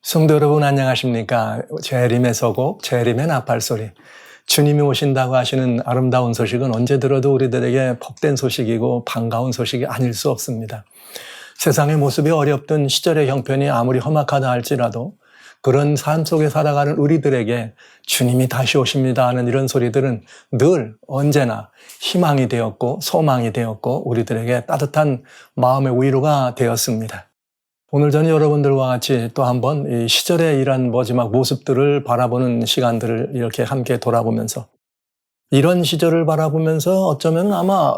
성도 여러분 안녕하십니까? 재림의 서곡, 재림의 나팔소리. 주님이 오신다고 하시는 아름다운 소식은 언제 들어도 우리들에게 복된 소식이고 반가운 소식이 아닐 수 없습니다. 세상의 모습이 어렵든 시절의 형편이 아무리 험악하다 할지라도 그런 삶 속에 살아가는 우리들에게 주님이 다시 오십니다 하는 이런 소리들은 늘 언제나 희망이 되었고 소망이 되었고 우리들에게 따뜻한 마음의 위로가 되었습니다. 오늘 저는 여러분들과 같이 또 한번 이 시절의 이런 마지막 모습들을 바라보는 시간들을 이렇게 함께 돌아보면서 이런 시절을 바라보면서 어쩌면 아마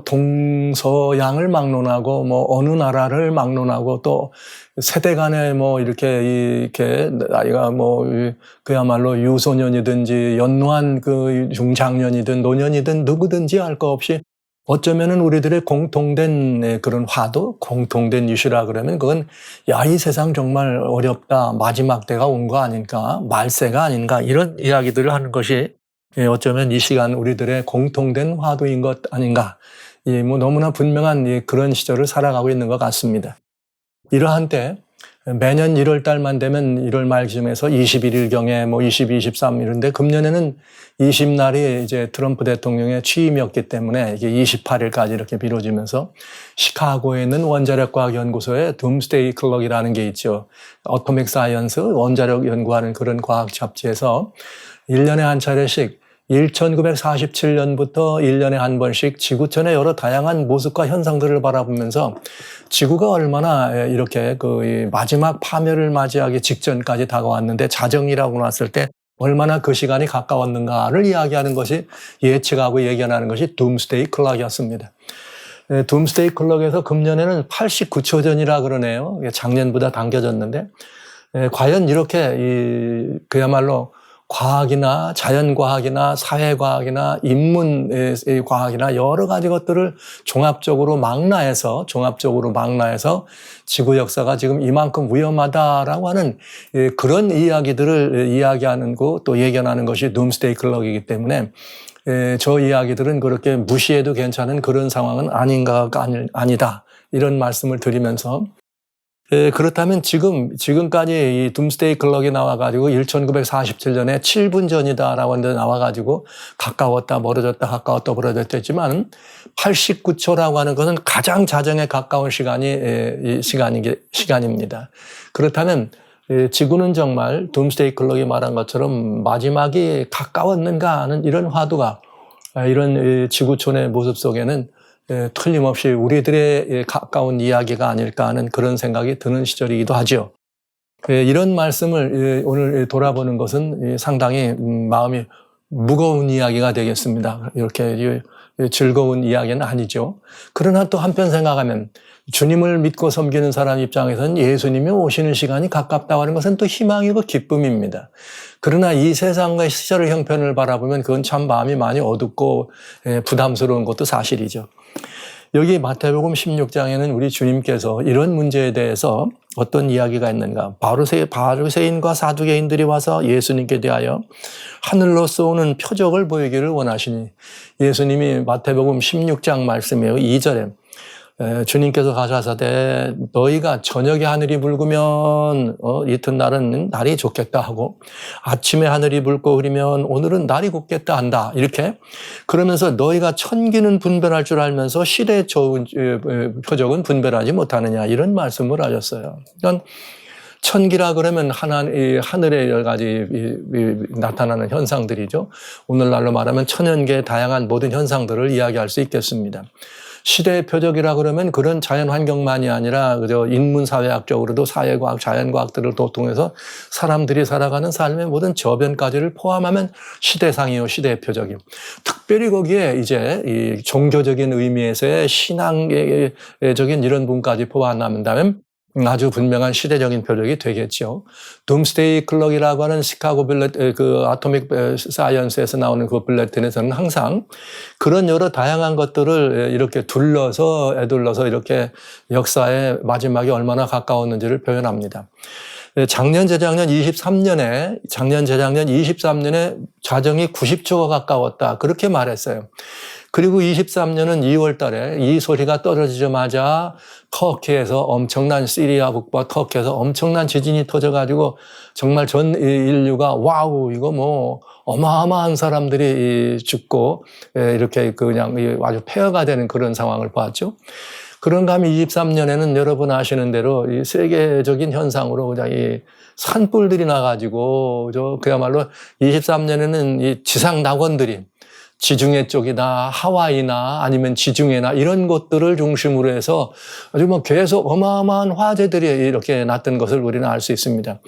동서양을 막론하고 어느 나라를 막론하고 또 세대 간에 이렇게 나이가 그야말로 유소년이든지 연노한 그 중장년이든 노년이든 누구든지 알 거 없이 어쩌면은 우리들의 공통된 그런 화두, 공통된 이슈라 그러면 그건 야, 이 세상 정말 어렵다. 마지막 때가 온 거 아닌가? 말세가 아닌가? 이런 이야기들을 하는 것이 어쩌면 이 시간 우리들의 공통된 화두인 것 아닌가? 너무나 분명한 그런 시절을 살아가고 있는 것 같습니다. 이러한 때 매년 1월 달만 되면 1월 말쯤에서 21일경에 22, 23 이런데 금년에는 20날이 이제 트럼프 대통령의 취임이었기 때문에 이게 28일까지 이렇게 미뤄지면서 시카고에 있는 원자력과학연구소의 둠스데이 클럭이라는 게 있죠. 어토믹 사이언스 원자력 연구하는 그런 과학 잡지에서 1년에 한 차례씩 1947년부터 1년에 한 번씩 지구촌의 여러 다양한 모습과 현상들을 바라보면서 지구가 얼마나 이렇게 그 마지막 파멸을 맞이하기 직전까지 다가왔는데 자정이라고 났을 때 얼마나 그 시간이 가까웠는가를 이야기하는 것이 예측하고 예견하는 것이 둠스데이 클럭이었습니다. 둠스데이 클럭에서 금년에는 89초 전이라 그러네요. 작년보다 당겨졌는데 과연 이렇게 그야말로 과학이나 자연과학이나 사회과학이나 인문과학이나 여러 가지 것들을 종합적으로 망라해서 지구 역사가 지금 이만큼 위험하다라고 하는 그런 이야기들을 이야기하는 거 또 예견하는 것이 둠스데이 클럭이기 때문에 저 이야기들은 그렇게 무시해도 괜찮은 그런 상황은 아니다. 이런 말씀을 드리면서 그렇다면 지금까지 이 둠스데이 클럭이 나와가지고 1947년에 7분 전이다라고 하는데 나와가지고 가까웠다 멀어졌다 가까웠다 멀어졌다 했지만 89초라고 하는 것은 가장 자정에 가까운 시간입니다. 그렇다면 지구는 정말 둠스데이 클럭이 말한 것처럼 마지막이 가까웠는가 하는 이런 화두가 이런 지구촌의 모습 속에는 틀림없이 우리들의 가까운 이야기가 아닐까 하는 그런 생각이 드는 시절이기도 하죠. 이런 말씀을 오늘 돌아보는 것은 상당히 마음이 무거운 이야기가 되겠습니다. 이렇게 즐거운 이야기는 아니죠. 그러나 또 한편 생각하면 주님을 믿고 섬기는 사람 입장에서는 예수님이 오시는 시간이 가깝다고 하는 것은 또 희망이고 기쁨입니다. 그러나 이 세상과 시절의 형편을 바라보면 그건 참 마음이 많이 어둡고 부담스러운 것도 사실이죠. 여기 마태복음 16장에는 우리 주님께서 이런 문제에 대해서 어떤 이야기가 있는가? 바리새인과 사두개인들이 와서 예수님께 대하여 하늘로서 오는 표적을 보이기를 원하시니 예수님이 마태복음 16장 말씀이에요. 2절에 주님께서 가셔서되 너희가 저녁에 하늘이 붉으면 이튿날은 날이 좋겠다 하고 아침에 하늘이 붉고 흐리면 오늘은 날이 곱겠다 한다. 이렇게 그러면서 너희가 천기는 분별할 줄 알면서 시대의 좋은 표적은 분별하지 못하느냐 이런 말씀을 하셨어요. 그러니까 천기라 그러면 하늘에 여러 가지 나타나는 현상들이죠. 오늘날로 말하면 천연계의 다양한 모든 현상들을 이야기할 수 있겠습니다. 시대의 표적이라 그러면 그런 자연환경만이 아니라 그저 인문사회학적으로도 사회과학, 자연과학들을 통해서 사람들이 살아가는 삶의 모든 저변까지를 포함하면 시대상이요, 시대의 표적이요. 특별히 거기에 이제 이 종교적인 의미에서의 신앙적인 이런 부분까지 포함한다면 아주 분명한 시대적인 표적이 되겠죠. 둠스데이 클럭이라고 하는 시카고 아토믹 사이언스에서 나오는 그 블레틴에서는 항상 그런 여러 다양한 것들을 이렇게 애둘러서 이렇게 역사의 마지막이 얼마나 가까웠는지를 표현합니다. 작년, 재작년 23년에 자정이 90초가 가까웠다. 그렇게 말했어요. 그리고 23년은 2월 달에 이 소리가 떨어지자마자 터키에서 엄청난 시리아 북부 터키에서 엄청난 지진이 터져가지고 정말 전 인류가 와우 이거 뭐 어마어마한 사람들이 죽고 이렇게 그냥 아주 폐허가 되는 그런 상황을 봤죠. 그런가 하면 23년에는 여러분 아시는 대로 이 세계적인 현상으로 그냥 이 산불들이 나가지고 그야말로 23년에는 이 지상 낙원들이 지중해 쪽이나 하와이나 아니면 지중해나 이런 곳들을 중심으로 해서 아주 뭐 계속 어마어마한 화재들이 이렇게 났던 것을 우리는 알 수 있습니다.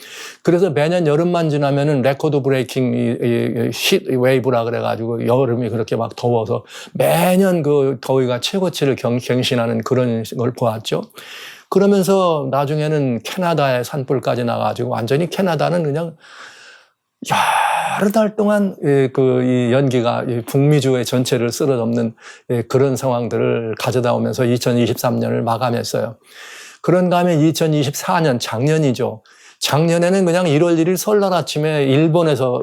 그래서 매년 여름만 지나면은 레코드 브레이킹 히트 웨이브라 그래가지고 여름이 그렇게 막 더워서 매년 그 더위가 최고치를 갱신하는 그런 걸 보았죠. 그러면서 나중에는 캐나다의 산불까지 나가지고 완전히 캐나다는 그냥 여러 달 동안 이 연기가 북미주의 전체를 쓸어덮는 그런 상황들을 가져다 오면서 2023년을 마감했어요. 그런가 하면 2024년 작년이죠. 작년에는 그냥 1월 1일 설날 아침에 일본에서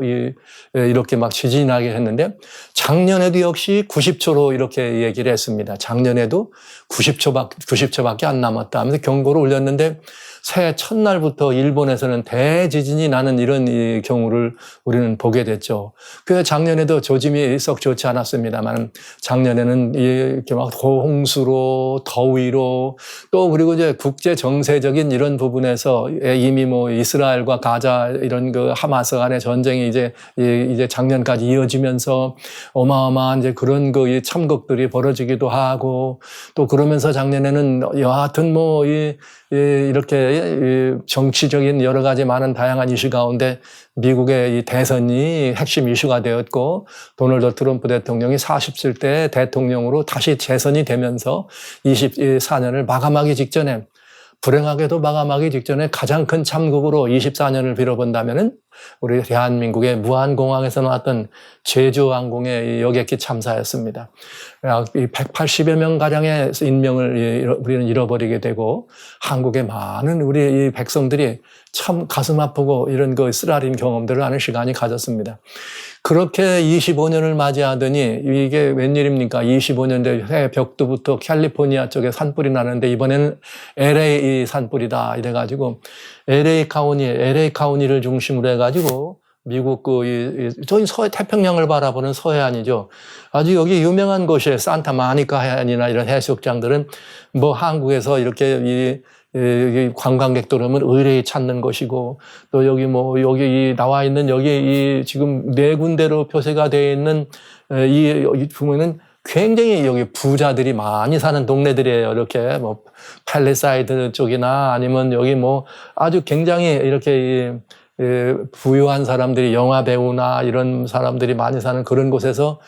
이렇게 막 지진이 나게 했는데 작년에도 역시 90초로 이렇게 얘기를 했습니다. 작년에도 90초밖에 안 남았다 하면서 경고를 올렸는데 새해 첫날부터 일본에서는 대지진이 나는 이런 경우를 우리는 보게 됐죠. 그래서 작년에도 조짐이 썩 좋지 않았습니다만 작년에는 이렇게 막 홍수로 더위로 또 그리고 이제 국제 정세적인 이런 부분에서 이미 뭐 이스라엘과 가자 이런 그 하마스 간의 전쟁이 이제 작년까지 이어지면서 어마어마한 이제 그런 그 참극들이 벌어지기도 하고 또 그러면서 작년에는 여하튼 뭐 이렇게 정치적인 여러 가지 많은 다양한 이슈 가운데 미국의 이 대선이 핵심 이슈가 되었고 도널드 트럼프 대통령이 40대 대통령으로 다시 재선이 되면서 24년을 마감하기 직전에 불행하게도 마감하기 직전에 가장 큰 참극으로 24년을 빌어본다면은 우리 대한민국의 무안공항에서 나왔던 제주항공의 여객기 참사였습니다. 180여 명 가량의 인명을 우리는 잃어버리게 되고 한국의 많은 우리 이 백성들이 참 가슴 아프고 이런 그 쓰라린 경험들을 하는 시간이 가졌습니다. 그렇게 25년을 맞이하더니 이게 웬일입니까? 25년대 해 벽두부터 캘리포니아 쪽에 산불이 나는데 이번에는 LA 산불이다 이래가지고 LA 카운티를 중심으로 해가지고 미국 저희 태평양을 바라보는 서해안이죠. 아주 여기 유명한 곳이에요. 산타 마니카 해안이나 이런 해수욕장들은 뭐 한국에서 이렇게 관광객들 오면 의뢰히 찾는 것이고 또 여기 나와 있는 여기 지금 네 군데로 표시가 되어 있는 이 보면은 굉장히 여기 부자들이 많이 사는 동네들이에요. 이렇게 뭐 팰리사이드 쪽이나 아니면 여기 뭐 아주 굉장히 이렇게 부유한 사람들이 영화 배우나 이런 사람들이 많이 사는 그런 곳에서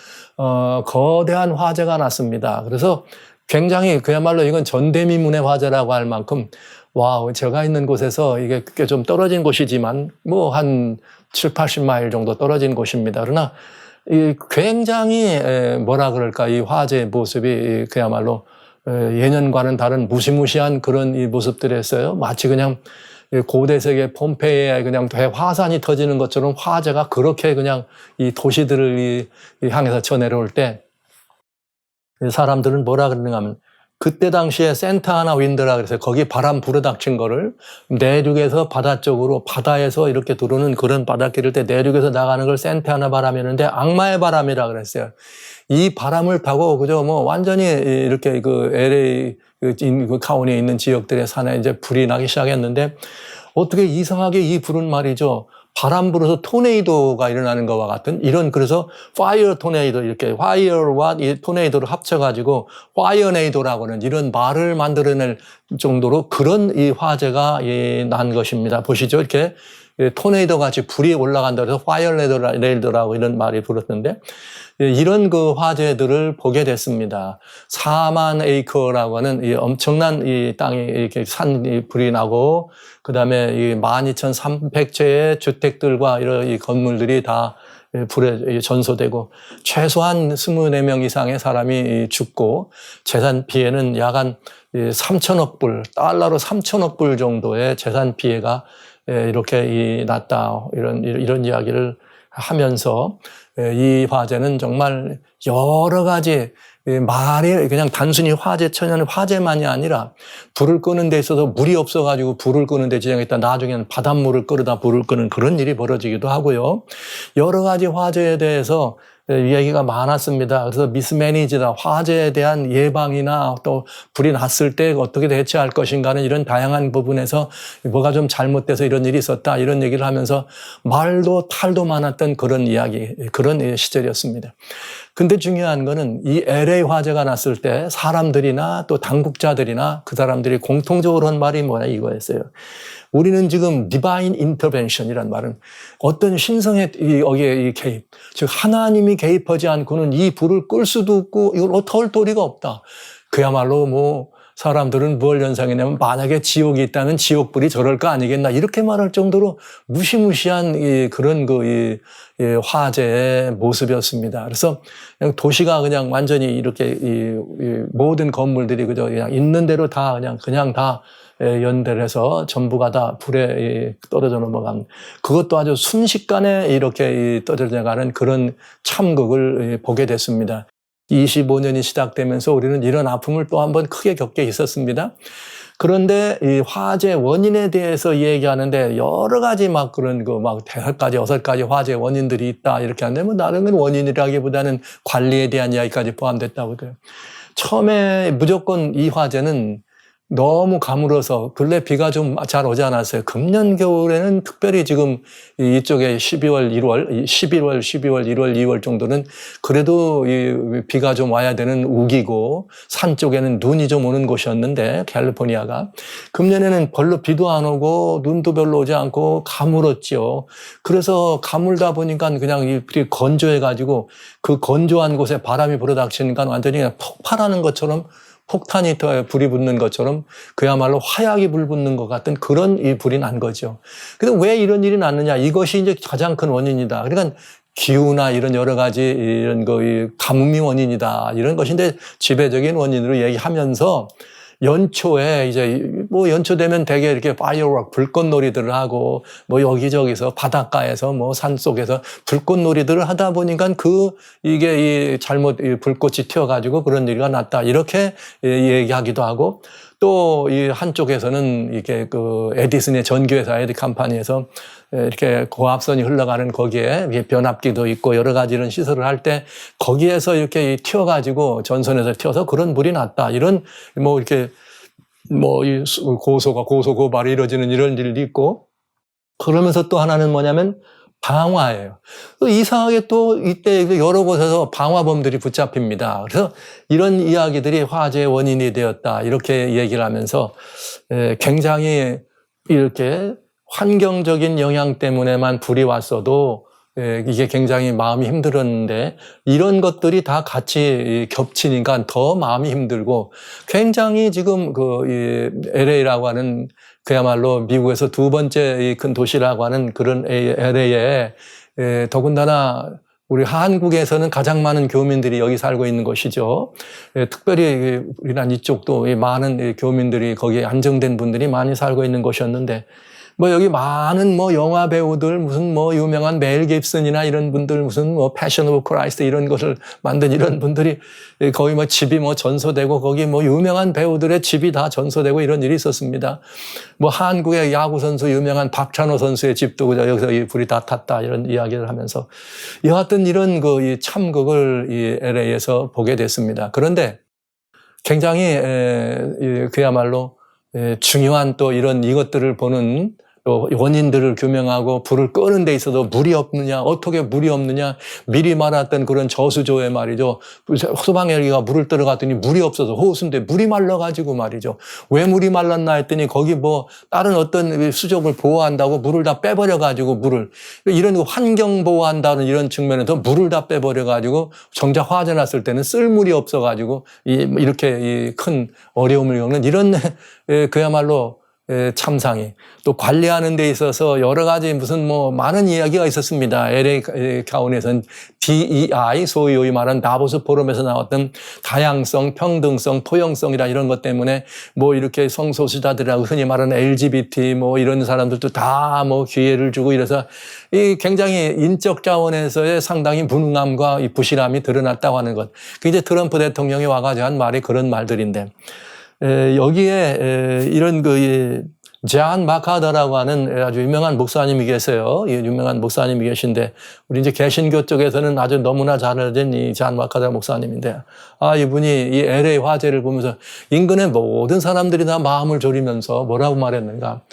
거대한 화재가 났습니다. 그래서 굉장히 그야말로 이건 전대미문의 화재라고 할 만큼 와우 제가 있는 곳에서 이게 꽤 좀 떨어진 곳이지만 뭐 한 7, 80마일 정도 떨어진 곳입니다. 그러나 굉장히 뭐라 그럴까 이 화재의 모습이 그야말로 예년과는 다른 무시무시한 그런 이 모습들이었어요. 마치 그냥 고대 세계 폼페이에 그냥 대화산이 터지는 것처럼 화재가 그렇게 그냥 이 도시들을 향해서 쳐내려올 때 사람들은 뭐라 그러는가 하면 그때 당시에 센타아나 윈드라 그래서 거기 바람 불어닥친 거를 내륙에서 바다 쪽으로 바다에서 이렇게 들어오는 그런 바닷길일 때 내륙에서 나가는 걸 센타아나 바람이었는데 악마의 바람이라 그랬어요. 이 바람을 타고 그저 뭐 완전히 이렇게 그 LA 그 카운티에 있는 지역들의 산에 이제 불이 나기 시작했는데 어떻게 이상하게 이 불은 말이죠. 바람 불어서 토네이도가 일어나는 것과 같은 이런 그래서 파이어 토네이도 이렇게 파이어와 이 토네이도를 합쳐가지고 파이어네이도라고 하는 이런 말을 만들어낼 정도로 그런 이 화재가 난 것입니다. 보시죠. 이렇게 토네이도 같이 불이 올라간다 그래서 파이어네이도라고 이런 말이 불었는데 이런 그 화재들을 보게 됐습니다. 4만 에이커라고 하는 이 엄청난 이 땅이 이렇게 불이 나고 그다음에 이 12,300채의 주택들과 이런 이 건물들이 다 불에 전소되고 최소한 24명 이상의 사람이 죽고 재산 피해는 약 한 3천억 불, 달러로 3천억 불 정도의 재산 피해가 이렇게 났다. 이런 이야기를 하면서 이 화재는 정말 여러 가지 말이 그냥 단순히 화재, 천연 화재만이 아니라 불을 끄는 데 있어서 물이 없어가지고 불을 끄는 데 지장이 있다. 나중에는 바닷물을 끓여다 불을 끄는 그런 일이 벌어지기도 하고요. 여러 가지 화재에 대해서 이야기가 많았습니다. 그래서 미스매니지다, 화재에 대한 예방이나 또 불이 났을 때 어떻게 대처할 것인가는 이런 다양한 부분에서 뭐가 좀 잘못돼서 이런 일이 있었다, 이런 얘기를 하면서 말도 탈도 많았던 그런 이야기, 그런 시절이었습니다. 근데 중요한 거는 이 LA 화재가 났을 때 사람들이나 또 당국자들이나 그 사람들이 공통적으로 한 말이 뭐냐 이거였어요. 우리는 지금 divine intervention이란 말은 어떤 신성의 여기에 개입, 즉 하나님이 개입하지 않고는 이 불을 끌 수도 없고 이걸 어떻게 할 도리가 없다. 그야말로 뭐 사람들은 뭘 연상했냐면 만약에 지옥이 있다면 지옥불이 저럴 거 아니겠나 이렇게 말할 정도로 무시무시한 그런 화재의 모습이었습니다. 그래서 그냥 도시가 그냥 완전히 이렇게 모든 건물들이 그냥 있는 대로 다 그냥 다 연대를 전부가 다 불에 떨어져 넘어간, 그것도 아주 순식간에 이렇게 떨어져 가는 그런 참극을 보게 됐습니다. 25년이 시작되면서 우리는 이런 아픔을 또 한 번 크게 겪게 있었습니다. 그런데 이 화재 원인에 대해서 얘기하는데 여러 가지 그런 5가지, 6가지 화재 원인들이 있다 이렇게 하는데 나름은 원인이라기보다는 관리에 대한 이야기까지 포함됐다고 그래요. 처음에 무조건 이 화재는 너무 가물어서 근래 비가 좀 잘 오지 않았어요. 금년 겨울에는 특별히 지금 이쪽에 11월, 1월, 2월 정도는 그래도 비가 좀 와야 되는 우기고 산 쪽에는 눈이 좀 오는 곳이었는데 캘리포니아가 금년에는 별로 비도 안 오고 눈도 별로 오지 않고 가물었죠. 그래서 가물다 보니까 그냥 이 불이 건조해가지고 그 건조한 곳에 바람이 불어닥치니까 완전히 그냥 폭발하는 것처럼 폭탄이 불이 붙는 것처럼 그야말로 화약이 불붙는 것 같은 그런 이 불이 난 거죠. 그래서 왜 이런 일이 났느냐? 이것이 이제 가장 큰 원인이다. 그러니까 기후나 이런 여러 가지 이런 가뭄이 원인이다. 이런 것인데 지배적인 원인으로 얘기하면서 연초에 연초 되면 대개 이렇게 파이어워크 불꽃놀이들을 하고 여기저기서 바닷가에서 산속에서 불꽃놀이들을 하다 보니까 이게 잘못 불꽃이 튀어가지고 그런 일이 났다. 이렇게 얘기하기도 하고 또 이 한쪽에서는 이게 에디슨의 전기회사 에디컴퍼니에서 이렇게 고압선이 흘러가는 거기에 변압기도 있고 여러 가지 이런 시설을 할 때 거기에서 이렇게 튀어가지고 전선에서 튀어서 그런 불이 났다. 이런 이 고소 고발이 이루어지는 이런 일도 있고 그러면서 또 하나는 뭐냐면 방화예요. 이상하게 또 이때 여러 곳에서 방화범들이 붙잡힙니다. 그래서 이런 이야기들이 화재의 원인이 되었다. 이렇게 얘기를 하면서 굉장히 이렇게 환경적인 영향 때문에만 불이 왔어도 이게 굉장히 마음이 힘들었는데 이런 것들이 다 같이 겹치니까 더 마음이 힘들고 굉장히 지금 LA라고 하는 그야말로 미국에서 두 번째 큰 도시라고 하는 그런 LA에 더군다나 우리 한국에서는 가장 많은 교민들이 여기 살고 있는 곳이죠. 특별히 우리나라 이쪽도 많은 교민들이 거기에 안정된 분들이 많이 살고 있는 곳이었는데 여기 많은 영화 배우들, 무슨 유명한 멜 깁슨이나 이런 분들, 무슨 패션 오브 크라이스트 이런 것을 만든 이런 분들이 거의 집이 전소되고 거기 유명한 배우들의 집이 다 전소되고 이런 일이 있었습니다. 한국의 야구선수 유명한 박찬호 선수의 집도 여기서 이 불이 다 탔다 이런 이야기를 하면서 여하튼 이런 이 참극을 이 LA에서 보게 됐습니다. 그런데 굉장히 그야말로 중요한 또 이것들을 보는 또 원인들을 규명하고 불을 끄는 데 있어도 물이 없느냐, 어떻게 물이 없느냐, 미리 말했던 그런 저수조에 말이죠. 소방헬기가 물을 들어갔더니 물이 없어서 호수인데 물이 말라가지고 말이죠. 왜 물이 말랐나 했더니 거기 다른 어떤 수족을 보호한다고 물을 다 빼버려가지고 이런 환경 보호한다는 이런 측면에서 물을 다 빼버려가지고 정작 화재 났을 때는 쓸 물이 없어가지고 이렇게 큰 어려움을 겪는 이런 그야말로 참상이 또 관리하는 데 있어서 여러 가지 무슨 뭐 많은 이야기가 있었습니다. LA 가운데서는 DEI 소위 말하는 다보스 포럼에서 나왔던 다양성, 평등성, 포용성이라 이런 것 때문에 뭐 이렇게 성소수자들이라고 흔히 말하는 LGBT 뭐 이런 사람들도 다 뭐 기회를 주고 이래서 이 굉장히 인적 자원에서의 상당히 무능함과 이 부실함이 드러났다고 하는 것. 그 이제 트럼프 대통령이 와가지고 한 말이 그런 말들인데 여기에 이런 잔 마카더라고 하는 아주 유명한 목사님이 계세요. 유명한 목사님이 계신데, 우리 이제 개신교 쪽에서는 아주 너무나 잘 알려진 이 잔 마카더 목사님인데, 이분이 이 LA 화재를 보면서 인근의 모든 사람들이 다 마음을 졸이면서 뭐라고 말했는가?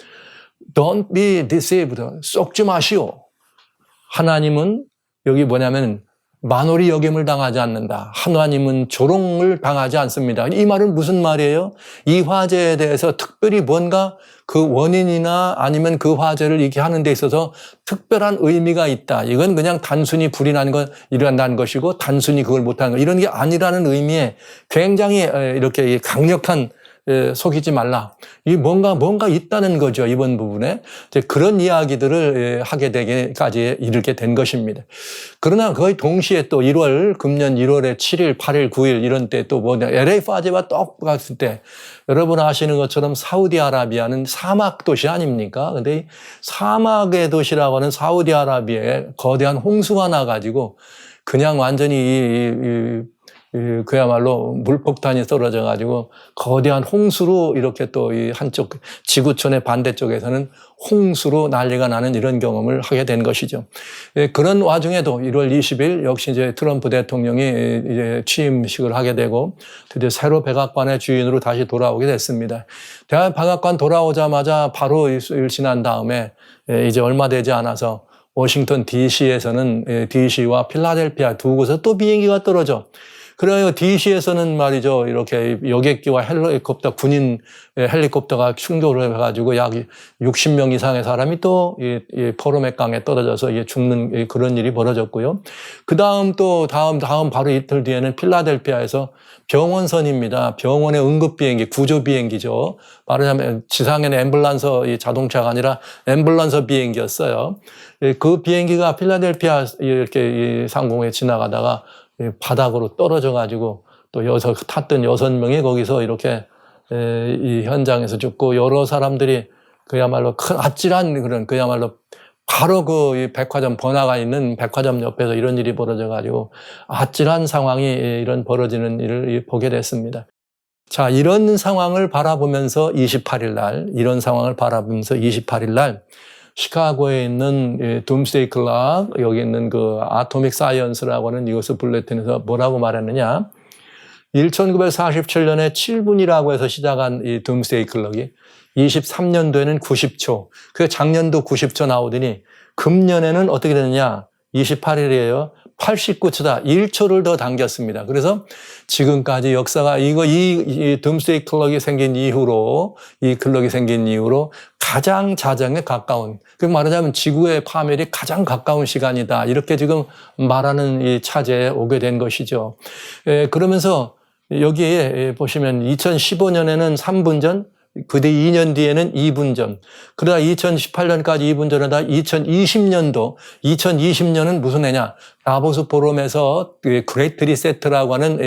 Don't be deceived. 속지 마시오. 하나님은 여기 뭐냐면 만홀이 여김을 당하지 않는다. 하나님은 조롱을 당하지 않습니다. 이 말은 무슨 말이에요? 이 화재에 대해서 특별히 뭔가 그 원인이나 아니면 그 화재를 이렇게 하는 데 있어서 특별한 의미가 있다. 이건 그냥 단순히 불이 난 건 일어난다는 것이고 단순히 그걸 못하는 것. 이런 게 아니라는 의미에 굉장히 이렇게 강력한 속이지 말라. 이 뭔가 있다는 거죠. 이번 부분에. 이제 그런 이야기들을 하게 되기까지 이르게 된 것입니다. 그러나 거의 동시에 또 금년 1월에 7일, 8일, 9일 이런 때 또 LA 화재와 똑같을 때 여러분 아시는 것처럼 사우디아라비아는 사막 도시 아닙니까? 근데 사막의 도시라고 하는 사우디아라비아에 거대한 홍수가 나가지고 그냥 완전히 그야말로 물폭탄이 떨어져 가지고 거대한 홍수로 이렇게 또 이 한쪽 지구촌의 반대쪽에서는 홍수로 난리가 나는 이런 경험을 하게 된 것이죠. 그런 와중에도 1월 20일 역시 이제 트럼프 대통령이 이제 취임식을 하게 되고 드디어 새로 백악관의 주인으로 다시 돌아오게 됐습니다. 백악관 돌아오자마자 바로 일주일 지난 다음에 이제 얼마 되지 않아서 워싱턴 DC에서는 DC와 필라델피아 두 곳에서 또 비행기가 떨어져. 그래요. DC에서는 말이죠. 이렇게 여객기와 헬리콥터, 군인 헬리콥터가 충돌을 해가지고 약 60명 이상의 사람이 또 이 포로맥 강에 떨어져서 죽는 그런 일이 벌어졌고요. 그 다음 다음 바로 이틀 뒤에는 필라델피아에서 병원선입니다. 병원의 응급비행기, 구조비행기죠. 말하자면 지상에는 앰뷸런서 자동차가 아니라 앰뷸런서 비행기였어요. 그 비행기가 필라델피아 이렇게 상공에 지나가다가 바닥으로 떨어져 가지고 또 탔던 6명이 거기서 이렇게 이 현장에서 죽고 여러 사람들이 그야말로 큰 아찔한 그런 그야말로 바로 그 백화점 번화가 있는 백화점 옆에서 이런 일이 벌어져 가지고 아찔한 상황이 이런 벌어지는 일을 보게 됐습니다. 자, 이런 상황을 바라보면서 28일 날 시카고에 있는 둠스데이 클락, 여기 있는 그 아토믹 사이언스라고 하는 뉴스 블레틴에서 뭐라고 말했느냐. 1947년에 7분이라고 해서 시작한 이 둠스데이 클락이 23년도에는 90초, 그 작년도 90초 나오더니 금년에는 어떻게 되느냐. 28일이에요. 89초다. 1초를 더 당겼습니다. 그래서 지금까지 역사가 이 둠스데이 클럭이 생긴 이후로 가장 자정에 가까운, 그 말하자면 지구의 파멸이 가장 가까운 시간이다. 이렇게 지금 말하는 이 차제에 오게 된 것이죠. 그러면서 여기에 보시면 2015년에는 3분 전, 그뒤 2년 뒤에는 2분 전. 그러다 2018년까지 2분 전에다 2020년은 무슨 해냐? 다보스 포럼에서 그레이트 리셋라고 하는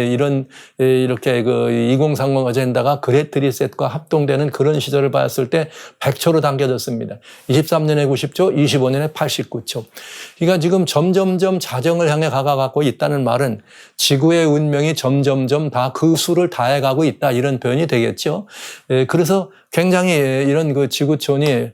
이렇게 2030 어젠다가 그레이트 리셋과 합동되는 그런 시절을 봤을 때 100초로 당겨졌습니다. 23년에 90초, 25년에 89초. 그러니까 지금 점점점 자정을 향해 가고 있다는 말은 지구의 운명이 점점점 다 그 수를 다해가고 있다. 이런 표현이 되겠죠. 그래서 굉장히 이런 그 지구촌이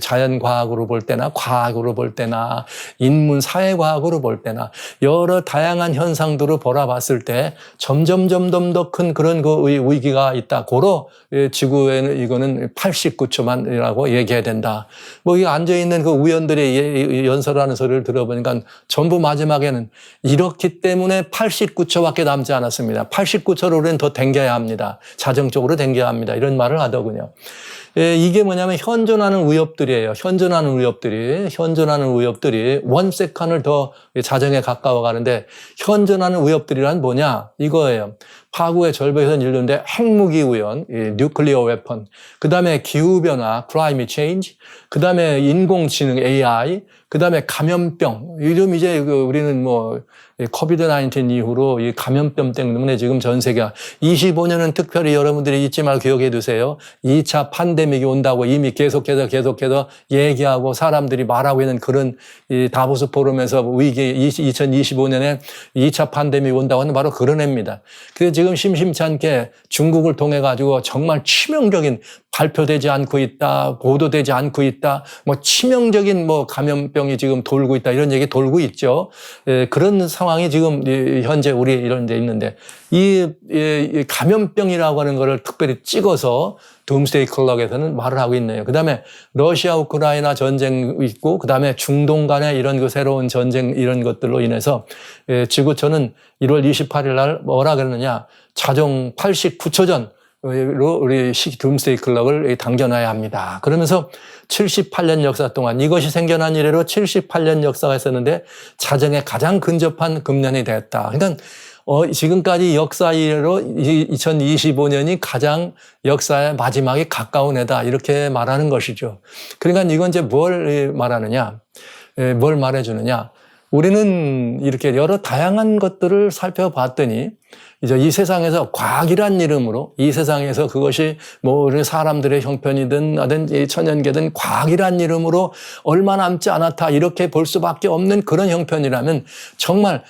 자연과학으로 볼 때나 과학으로 볼 때나 인문 사회과학으로 볼 때나 여러 다양한 현상들을 바라봤을 때 점점 더 큰 그런 그 위기가 있다. 고로 지구에는 이거는 89초만이라고 얘기해야 된다. 뭐 이 앉아있는 그 우연들이 연설하는 소리를 들어보니까 전부 마지막에는 이렇기 때문에 89초밖에 남지 않았습니다. 89초를 우리는 더 당겨야 합니다. 자정적으로 당겨야 합니다. 이런 말을 하더군요. 이게 뭐냐면 현존하는 위협들이에요. 현존하는 위협들이 원 세컨을 더 자정에 가까워 가는데 현존하는 위협들이란 뭐냐? 이거예요. 파국의 절벽에서는 이르는데 핵무기 우연, 뉴클리어 웨펀, 그 다음에 기후변화, 클라이밋 체인지, 그 다음에 인공지능 AI, 그 다음에 감염병. 요즘 이제 우리는 뭐 코비드 19 이후로 이 감염병 때문에 지금 전 세계가 25년은 특별히 여러분들이 잊지 말고 기억해 두세요. 2차 팬데믹이 온다고 이미 계속해서 얘기하고 사람들이 말하고 있는 그런 이 다보스 포럼에서 위기 2025년에 2차 팬데믹이 온다고 하는 바로 그런 애입니다. 그래서 지금 심심치 않게 중국을 통해 가지고 정말 치명적인 발표되지 않고 있다, 보도되지 않고 있다, 뭐 치명적인 뭐 감염병이 지금 돌고 있다 이런 얘기 돌고 있죠. 그런 상황이 지금 현재 우리 이런 데 있는데 이 감염병이라고 하는 거를 특별히 찍어서 둠스데이 클럭에서는 말을 하고 있네요. 그다음에 러시아 우크라이나 전쟁 있고 그다음에 중동 간의 이런 그 새로운 전쟁 이런 것들로 인해서 지구촌은 1월 28일 날 뭐라 그러느냐 자정 89초 전 로 우리 둠스데이 클럭을 당겨놔야 합니다. 그러면서 78년 역사 동안 이것이 생겨난 이래로 78년 역사가 있었는데 자정에 가장 근접한 금년이 됐다. 그러니까 지금까지 역사 이래로 2025년이 가장 역사의 마지막에 가까운 해다 이렇게 말하는 것이죠. 그러니까 이건 이제 뭘 말하느냐, 뭘 말해주느냐. 우리는 이렇게 여러 다양한 것들을 살펴봤더니 이제 이 세상에서 과학이란 이름으로 이 세상에서 그것이 뭐 우리 사람들의 형편이든 하든 천연계든 과학이란 이름으로 얼마 남지 않았다 이렇게 볼 수밖에 없는 그런 형편이라면 정말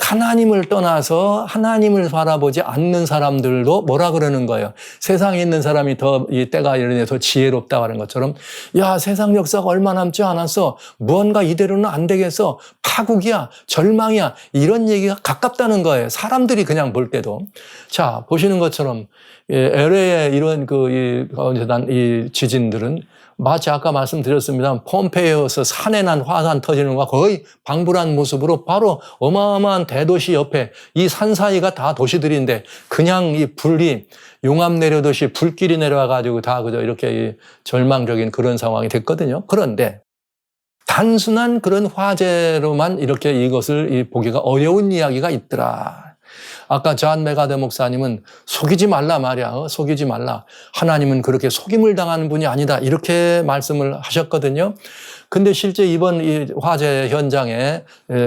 하나님을 떠나서 하나님을 바라보지 않는 사람들도 뭐라 그러는 거예요. 세상에 있는 사람이 더 이 때가 이르내서 지혜롭다고 하는 것처럼 야 세상 역사가 얼마 남지 않았어. 무언가 이대로는 안 되겠어. 파국이야. 절망이야. 이런 얘기가 가깝다는 거예요. 사람들이 그냥 볼 때도. 자 보시는 것처럼 LA의 이런 이 지진들은 마치 아까 말씀드렸습니다. 폼페이오에서 산에 난 화산 터지는 것과 거의 방불한 모습으로 바로 어마어마한 대도시 옆에 이 산 사이가 다 도시들인데 그냥 이 불이 용암 내려듯이 불길이 내려와가지고 다 그저 이렇게 절망적인 그런 상황이 됐거든요. 그런데 단순한 그런 화재로만 이렇게 이것을 보기가 어려운 이야기가 있더라. 아까 존 메가더 목사님은 속이지 말라 말이야. 속이지 말라. 하나님은 그렇게 속임을 당하는 분이 아니다. 이렇게 말씀을 하셨거든요. 근데 실제 이번 이 화재 현장에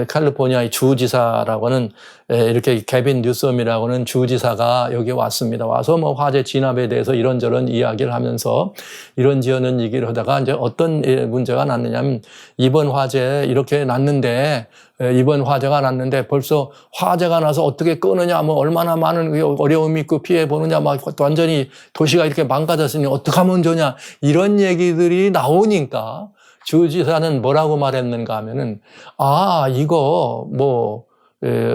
캘리포니아의 주지사라고는 이렇게 개빈 뉴섬이라고는 주지사가 여기 왔습니다. 와서 뭐 화재 진압에 대해서 이런저런 이야기를 하면서 이런저런 얘기를 하다가 이제 어떤 문제가 났느냐면 이번 화재 이렇게 났는데 이번 화재가 났는데 벌써 화재가 나서 어떻게 끄느냐 뭐 얼마나 많은 어려움이 있고 피해 보느냐 막 완전히 도시가 이렇게 망가졌으니 어떻게 하면 좋냐 이런 얘기들이 나오니까 주지사는 뭐라고 말했는가 하면은 이거 뭐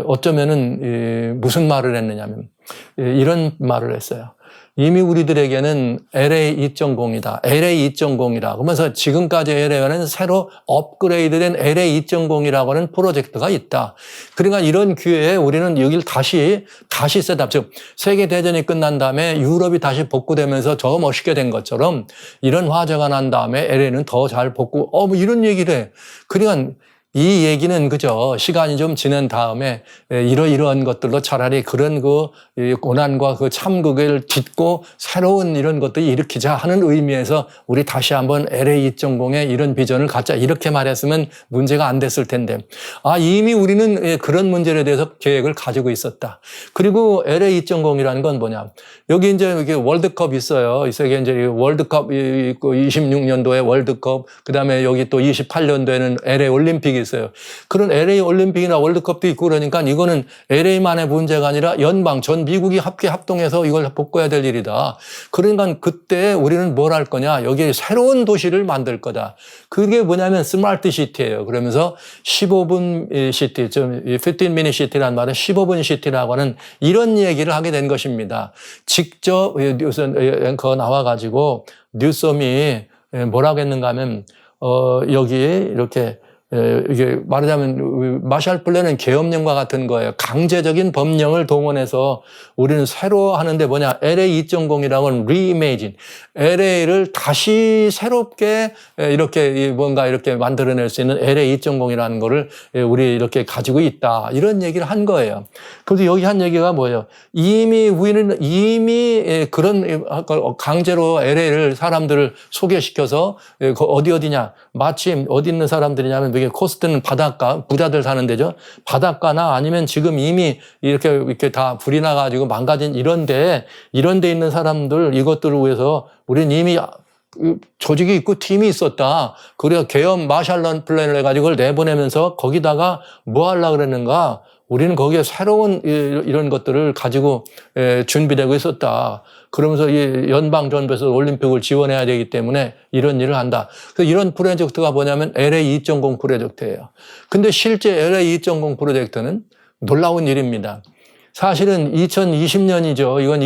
어쩌면은 무슨 말을 했느냐면 이런 말을 했어요. 이미 우리들에게는 LA 2.0이다. LA 2.0이라. 그러면서 지금까지 LA는 새로 업그레이드된 LA 2.0이라고 하는 프로젝트가 있다. 그러니까 이런 기회에 우리는 여기를 다시 셋업, 즉 세계대전이 끝난 다음에 유럽이 다시 복구되면서 더 멋있게 된 것처럼 이런 화재가 난 다음에 LA는 더 잘 복구, 뭐 이런 얘기를 해. 그러니까 이 얘기는 그저 시간이 좀 지난 다음에 이러이러한 것들로 차라리 그런 그 고난과 그 참극을 딛고 새로운 이런 것들을 일으키자 하는 의미에서 우리 다시 한번 LA 2.0의 이런 비전을 갖자 이렇게 말했으면 문제가 안 됐을 텐데 이미 우리는 그런 문제에 대해서 계획을 가지고 있었다. 그리고 LA 2.0이라는 건 뭐냐? 여기 이제 이게 월드컵 있어요. 이 세계 이제 월드컵 26년도에 월드컵 그다음에 여기 또 28년도에는 LA 올림픽이 있어요. 그런 LA 올림픽이나 월드컵도 있고 그러니까 이거는 LA만의 문제가 아니라 연방 전 미국이 합동해서 이걸 복구해야 될 일이다. 그러니까 그때 우리는 뭘 할 거냐? 여기에 새로운 도시를 만들 거다. 그게 뭐냐면 스마트 시티예요. 그러면서 15분 시티, 15minute 시티라는 말은 15분 시티라고 하는 이런 얘기를 하게 된 것입니다. 직접 뉴스 앵커 나와가지고 뉴섬이 뭐라고 했는가 하면 여기에 이렇게 이게 말하자면 마샬 플랜은 계엄령과 같은 거예요. 강제적인 법령을 동원해서 우리는 새로 하는데 뭐냐, LA 2.0이라고는 reimagine, LA를 다시 새롭게 이렇게 뭔가 이렇게 만들어낼 수 있는 LA 2.0이라는 거를 우리 이렇게 가지고 있다, 이런 얘기를 한 거예요. 그래서 여기 한 얘기가 뭐예요? 우리는 이미 그런 강제로 LA를 사람들을 소개시켜서 어디냐, 마침 어디 있는 사람들이냐면 이게 코스트는 바닷가, 부자들 사는 데죠. 바닷가나 아니면 지금 이미 이렇게 다 불이 나가지고 망가진 이런 데 있는 사람들, 이것들을 위해서 우리는 이미 조직이 있고 팀이 있었다. 그래서 계엄 마샬런 플랜을 해가지고 그걸 내보내면서 거기다가 뭐 하려고 그랬는가? 우리는 거기에 새로운 이런 것들을 가지고 준비되고 있었다. 그러면서 이 연방정부에서 올림픽을 지원해야 되기 때문에 이런 일을 한다. 그래서 이런 프로젝트가 뭐냐면 LA 2.0 프로젝트예요. 근데 실제 LA 2.0 프로젝트는 놀라운 일입니다. 사실은 2020년이죠. 이건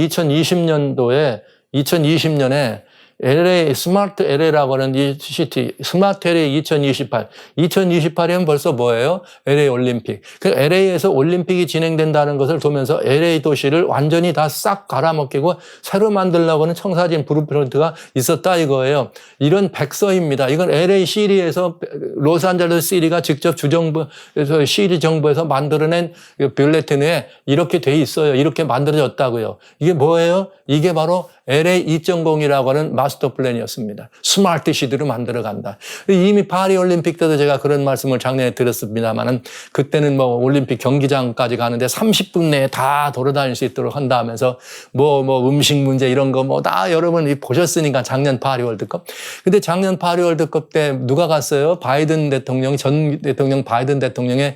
2020년에 LA, 스마트 LA라고 하는 이 시티, 스마트 LA 2028. 2028이면 벌써 뭐예요? LA 올림픽. 그 LA에서 올림픽이 진행된다는 것을 보면서 LA 도시를 완전히 다 싹 갈아먹히고 새로 만들려고 하는 청사진 블루프린트가 있었다 이거예요. 이런 백서입니다. 이건 LA 시리에서, 로스앤젤레스 시리가 직접 주정부에서, 시리 정부에서 만들어낸 빌레틴에 이렇게 돼 있어요. 이렇게 만들어졌다고요. 이게 뭐예요? 이게 바로 LA 2.0이라고 하는 마스터 플랜이었습니다. 스마트 시티로 만들어간다. 이미 파리 올림픽 때도 제가 그런 말씀을 작년에 드렸습니다만은, 그때는 뭐 올림픽 경기장까지 가는데 30분 내에 다 돌아다닐 수 있도록 한다 하면서 뭐 음식 문제 이런 거 뭐 다 여러분 보셨으니까, 작년 파리 월드컵. 근데 작년 파리 월드컵 때 누가 갔어요? 바이든 대통령, 전 대통령 바이든 대통령의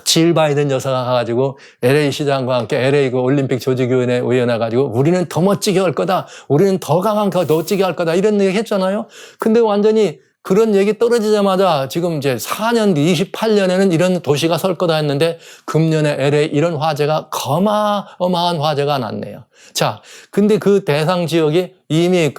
질 바이든 여사가 가가지고 LA 시장과 함께 LA 그 올림픽 조직위원회 의원해 가지고 우리는 더 멋지게 할 거다. 우리는 더 강한 더 멋지게 할 거다. 이런 얘기 했잖아요. 근데 완전히 그런 얘기 떨어지자마자 지금 이제 4년 뒤 28년에는 이런 도시가 설 거다 했는데 금년에 LA 이런 화재가 어마어마한 화재가 났네요. 자, 근데 그 대상 지역이 이미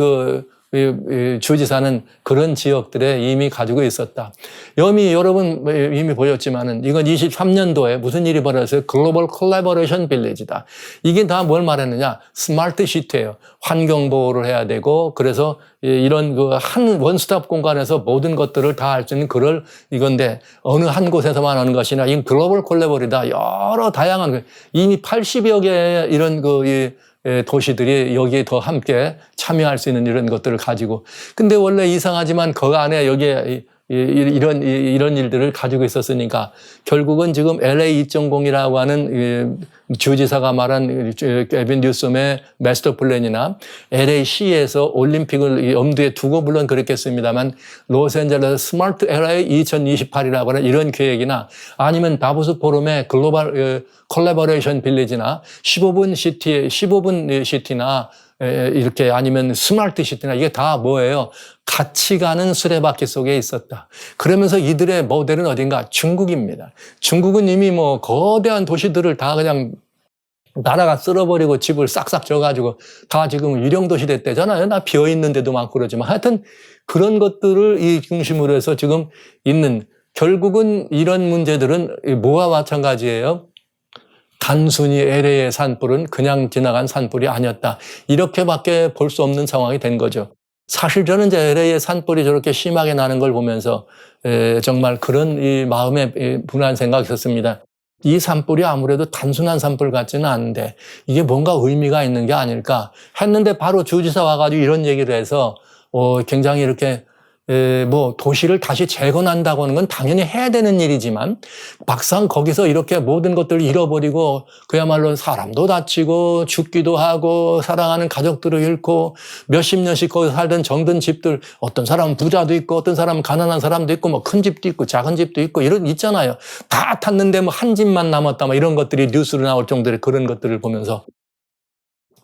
주지사는 그런 지역들에 이미 가지고 있었다. 여러분 이미 보셨지만은 이건 23년도에 무슨 일이 벌어졌어요? 글로벌 콜라보레이션 빌리지다. 이게 다 뭘 말했느냐? 스마트 시티예요. 환경 보호를 해야 되고, 그래서 이런 한 원스톱 공간에서 모든 것들을 다 할 수 있는 이건데, 어느 한 곳에서만 하는 것이나 이 글로벌 콜라보리다. 여러 다양한 이미 80여 개의 이런 도시들이 여기에 더 함께 참여할 수 있는 이런 것들을 가지고. 근데 원래 이상하지만 그 안에 여기에 이런 일들을 가지고 있었으니까 결국은 지금 LA 2.0이라고 하는 주지사가 말한 에빈 뉴섬의 마스터 플랜이나 LA시에서 올림픽을 엄두에 두고 물론 그랬겠습니다만 로스앤젤레스 스마트 LA 2028이라고 하는 이런 계획이나 아니면 다보스 포럼의 글로벌 콜라보레이션 빌리지나 15분 시티나 이렇게 아니면 스마트 시티나 이게 다 뭐예요? 같이 가는 수레바퀴 속에 있었다. 그러면서 이들의 모델은 어딘가? 중국입니다. 중국은 이미 거대한 도시들을 다 그냥 나라가 쓸어버리고 집을 싹싹 져가지고 다 지금 유령도시 됐대잖아요. 나 비어있는 데도 많고 그러지만 하여튼 그런 것들을 이 중심으로 해서 지금 있는, 결국은 이런 문제들은 뭐와 마찬가지예요? 단순히 LA의 산불은 그냥 지나간 산불이 아니었다. 이렇게밖에 볼 수 없는 상황이 된 거죠. 사실 저는 이제 LA의 산불이 저렇게 심하게 나는 걸 보면서 정말 그런 이 마음에 분한 생각이 있었습니다. 이 산불이 아무래도 단순한 산불 같지는 않은데 이게 뭔가 의미가 있는 게 아닐까 했는데 바로 주지사 와가지고 이런 얘기를 해서 굉장히 이렇게 도시를 다시 재건한다고 하는 건 당연히 해야 되는 일이지만 막상 거기서 이렇게 모든 것들을 잃어버리고 그야말로 사람도 다치고 죽기도 하고 사랑하는 가족들을 잃고 몇십 년씩 거기서 살던 정든 집들, 어떤 사람은 부자도 있고 어떤 사람은 가난한 사람도 있고 큰 집도 있고 작은 집도 있고 있잖아요. 다 탔는데 한 집만 남았다 이런 것들이 뉴스로 나올 정도의 그런 것들을 보면서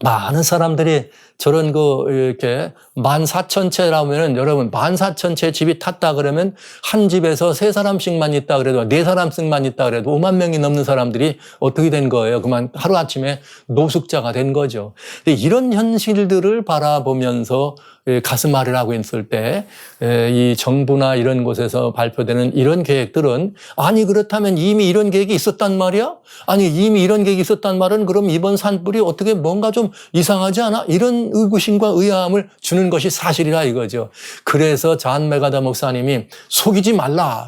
많은 사람들이 저런 이렇게 14,000채라면은 여러분 14,000채 집이 탔다 그러면 한 집에서 3사람씩만 있다 그래도 4사람씩만 있다 그래도 5만 명이 넘는 사람들이 어떻게 된 거예요? 그만 하루아침에 노숙자가 된 거죠. 이런 현실들을 바라보면서 가슴앓이를 하고 있을 때 이 정부나 이런 곳에서 발표되는 이런 계획들은 아니 그렇다면 이미 이런 계획이 있었단 말이야? 아니 이미 이런 계획이 있었단 말은 그럼 이번 산불이 어떻게 뭔가 좀 이상하지 않아? 이런 의구심과 의아함을 주는 것이 사실이라 이거죠. 그래서 잔 메가다 목사님이 속이지 말라.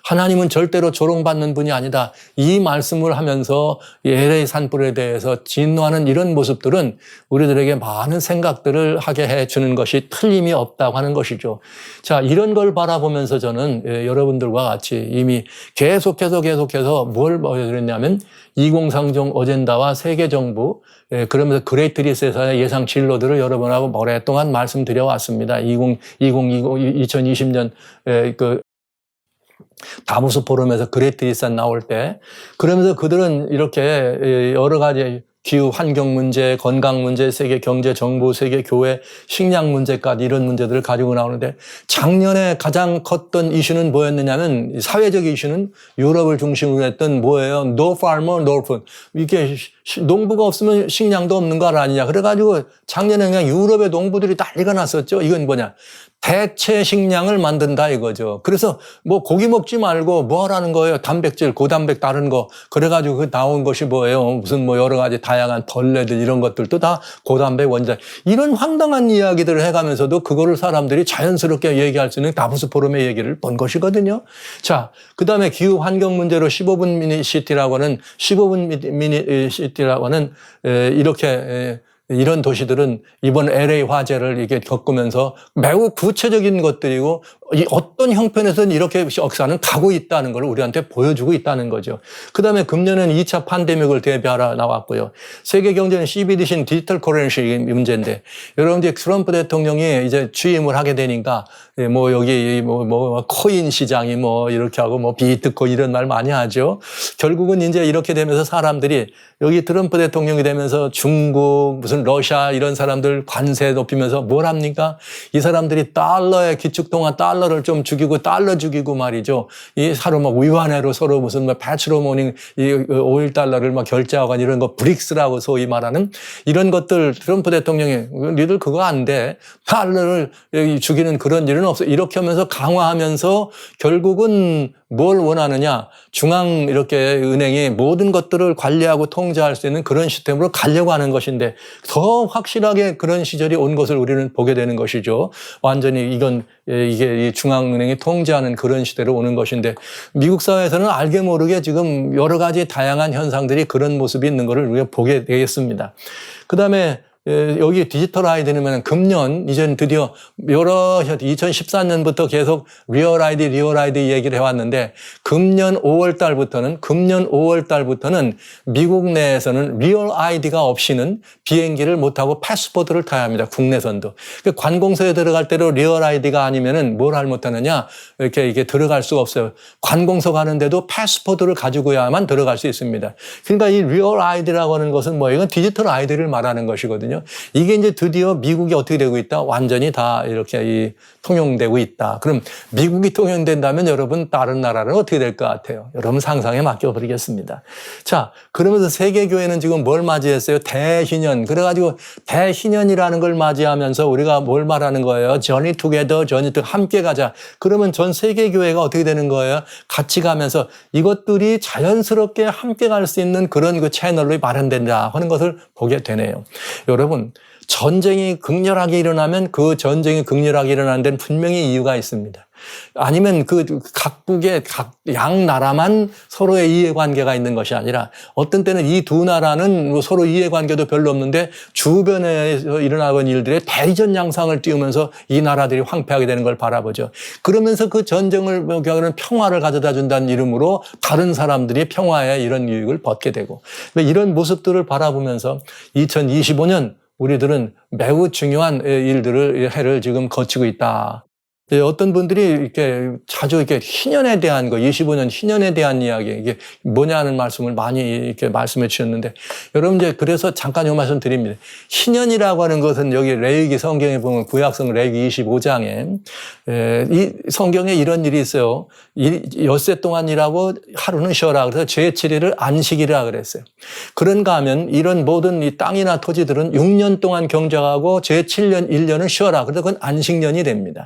하나님은 절대로 조롱받는 분이 아니다. 이 말씀을 하면서 LA 산불에 대해서 진노하는 이런 모습들은 우리들에게 많은 생각들을 하게 해주는 것이 틀림이 없다고 하는 것이죠. 자, 이런 걸 바라보면서 저는 여러분들과 같이 이미 계속해서 뭘 보여드렸냐면 2030 어젠다와 세계정부 그러면서 그레이트 리셋의 예상 진로들을 여러분하고 오랫동안 말씀드려 왔습니다. 2020년 그 다보스 포럼에서 그레이트 리셋 나올 때 그러면서 그들은 이렇게 여러 가지 기후 환경 문제, 건강 문제, 세계 경제, 정부, 세계 교회, 식량 문제까지 이런 문제들을 가지고 나오는데 작년에 가장 컸던 이슈는 뭐였느냐면 사회적 이슈는 유럽을 중심으로 했던 뭐예요? No farmer, no food. 이게 농부가 없으면 식량도 없는 거 아니냐. 그래가지고 작년에 그냥 유럽의 농부들이 난리가 났었죠. 이건 뭐냐. 대체 식량을 만든다 이거죠. 그래서 뭐 고기 먹지 말고 뭐 하라는 거예요? 단백질, 고단백 다른 거. 그래가지고 그 나온 것이 뭐예요? 무슨 뭐 여러 가지 다양한 벌레들 이런 것들도 다 고단백 원자. 이런 황당한 이야기들을 해가면서도 그거를 사람들이 자연스럽게 얘기할 수 있는 다보스 포럼의 얘기를 본 것이거든요. 자, 그 다음에 기후 환경 문제로 15분 미니시티라고 하는 이렇게 이런 도시들은 이번 LA 화재를 이게 겪으면서 매우 구체적인 것들이고 어떤 형편에서는 이렇게 역사는 가고 있다는 걸 우리한테 보여주고 있다는 거죠. 그다음에 금년은 2차 팬데믹을 대비하러 나왔고요. 세계 경제는 CBDC는 디지털 커런시 문제인데 여러분들 트럼프 대통령이 이제 취임을 하게 되니까 뭐 여기 뭐 코인 시장이 뭐 이렇게 하고 뭐 비트코인 이런 말 많이 하죠. 결국은 이제 이렇게 되면서 사람들이 여기 트럼프 대통령이 되면서 중국 무슨 러시아 이런 사람들 관세 높이면서 뭘 합니까? 이 사람들이 달러에 기축통화 달러를 좀 죽이고 달러 죽이고 말이죠. 이 서로 막 위안화로 서로 무슨 뭐 패트로모닝 이 오일 달러를 막 결제하고 이런 거 브릭스라고 소위 말하는 이런 것들 트럼프 대통령이 니들 그거 안 돼. 달러를 죽이는 그런 일은 없어. 이렇게 하면서 강화하면서 결국은 뭘 원하느냐. 중앙 이렇게 은행이 모든 것들을 관리하고 통제할 수 있는 그런 시스템으로 가려고 하는 것인데 더 확실하게 그런 시절이 온 것을 우리는 보게 되는 것이죠. 완전히 이게 중앙은행이 통제하는 그런 시대로 오는 것인데 미국 사회에서는 알게 모르게 지금 여러 가지 다양한 현상들이 그런 모습이 있는 것을 우리가 보게 되겠습니다. 그다음에 여기 디지털 아이디는 금년 이제는 드디어 여러 2014년부터 계속 리얼 아이디 얘기를 해왔는데 금년 5월 달부터는 미국 내에서는 리얼 아이디가 없이는 비행기를 못 타고 패스포트를 타야 합니다. 국내선도. 관공서에 들어갈 때로 리얼 아이디가 아니면은 뭘 못하느냐 이게 들어갈 수가 없어요. 관공서 가는데도 패스포트를 가지고야만 들어갈 수 있습니다. 그러니까 이 리얼 아이디라고 하는 것은 뭐예요? 이건 디지털 아이디를 말하는 것이거든요. 이게 이제 드디어 미국이 어떻게 되고 있다? 완전히 다 이렇게 통용되고 있다. 그럼 미국이 통용된다면 여러분 다른 나라는 어떻게 될 것 같아요? 여러분 상상에 맡겨버리겠습니다. 자, 그러면서 세계교회는 지금 뭘 맞이했어요? 대희년. 그래가지고 대희년이라는 걸 맞이하면서 우리가 뭘 말하는 거예요? Journey together, 함께 가자. 그러면 전 세계교회가 어떻게 되는 거예요? 같이 가면서 이것들이 자연스럽게 함께 갈 수 있는 그런 그 채널로 마련된다 하는 것을 보게 되네요. 여러분, 전쟁이 극렬하게 일어나면 그 전쟁이 극렬하게 일어나는 데는 분명히 이유가 있습니다. 아니면 그 각국의 양 나라만 서로의 이해관계가 있는 것이 아니라 어떤 때는 이 두 나라는 서로 이해관계도 별로 없는데 주변에서 일어나는 일들의 대리전 양상을 띄우면서 이 나라들이 황폐하게 되는 걸 바라보죠. 그러면서 그 전쟁을 겪는 평화를 가져다 준다는 이름으로 다른 사람들이 평화의 이런 유익을 벗게 되고 이런 모습들을 바라보면서 2025년 우리들은 매우 중요한 해를 지금 거치고 있다. 예, 어떤 분들이 이렇게 자주 이렇게 희년에 대한 거, 25년 희년에 대한 이야기, 이게 뭐냐 하는 말씀을 많이 이렇게 말씀해 주셨는데, 여러분 이제 그래서 잠깐 요 말씀 드립니다. 희년이라고 하는 것은 여기 레위기 성경에 보면 구약성 레위기 25장에, 이 성경에 이런 일이 있어요. 엿새 동안 일하고 하루는 쉬어라. 그래서 제7일을 안식이라 그랬어요. 그런가 하면 이런 모든 이 땅이나 토지들은 6년 동안 경작하고 제7년 1년은 쉬어라. 그래서 그건 안식년이 됩니다.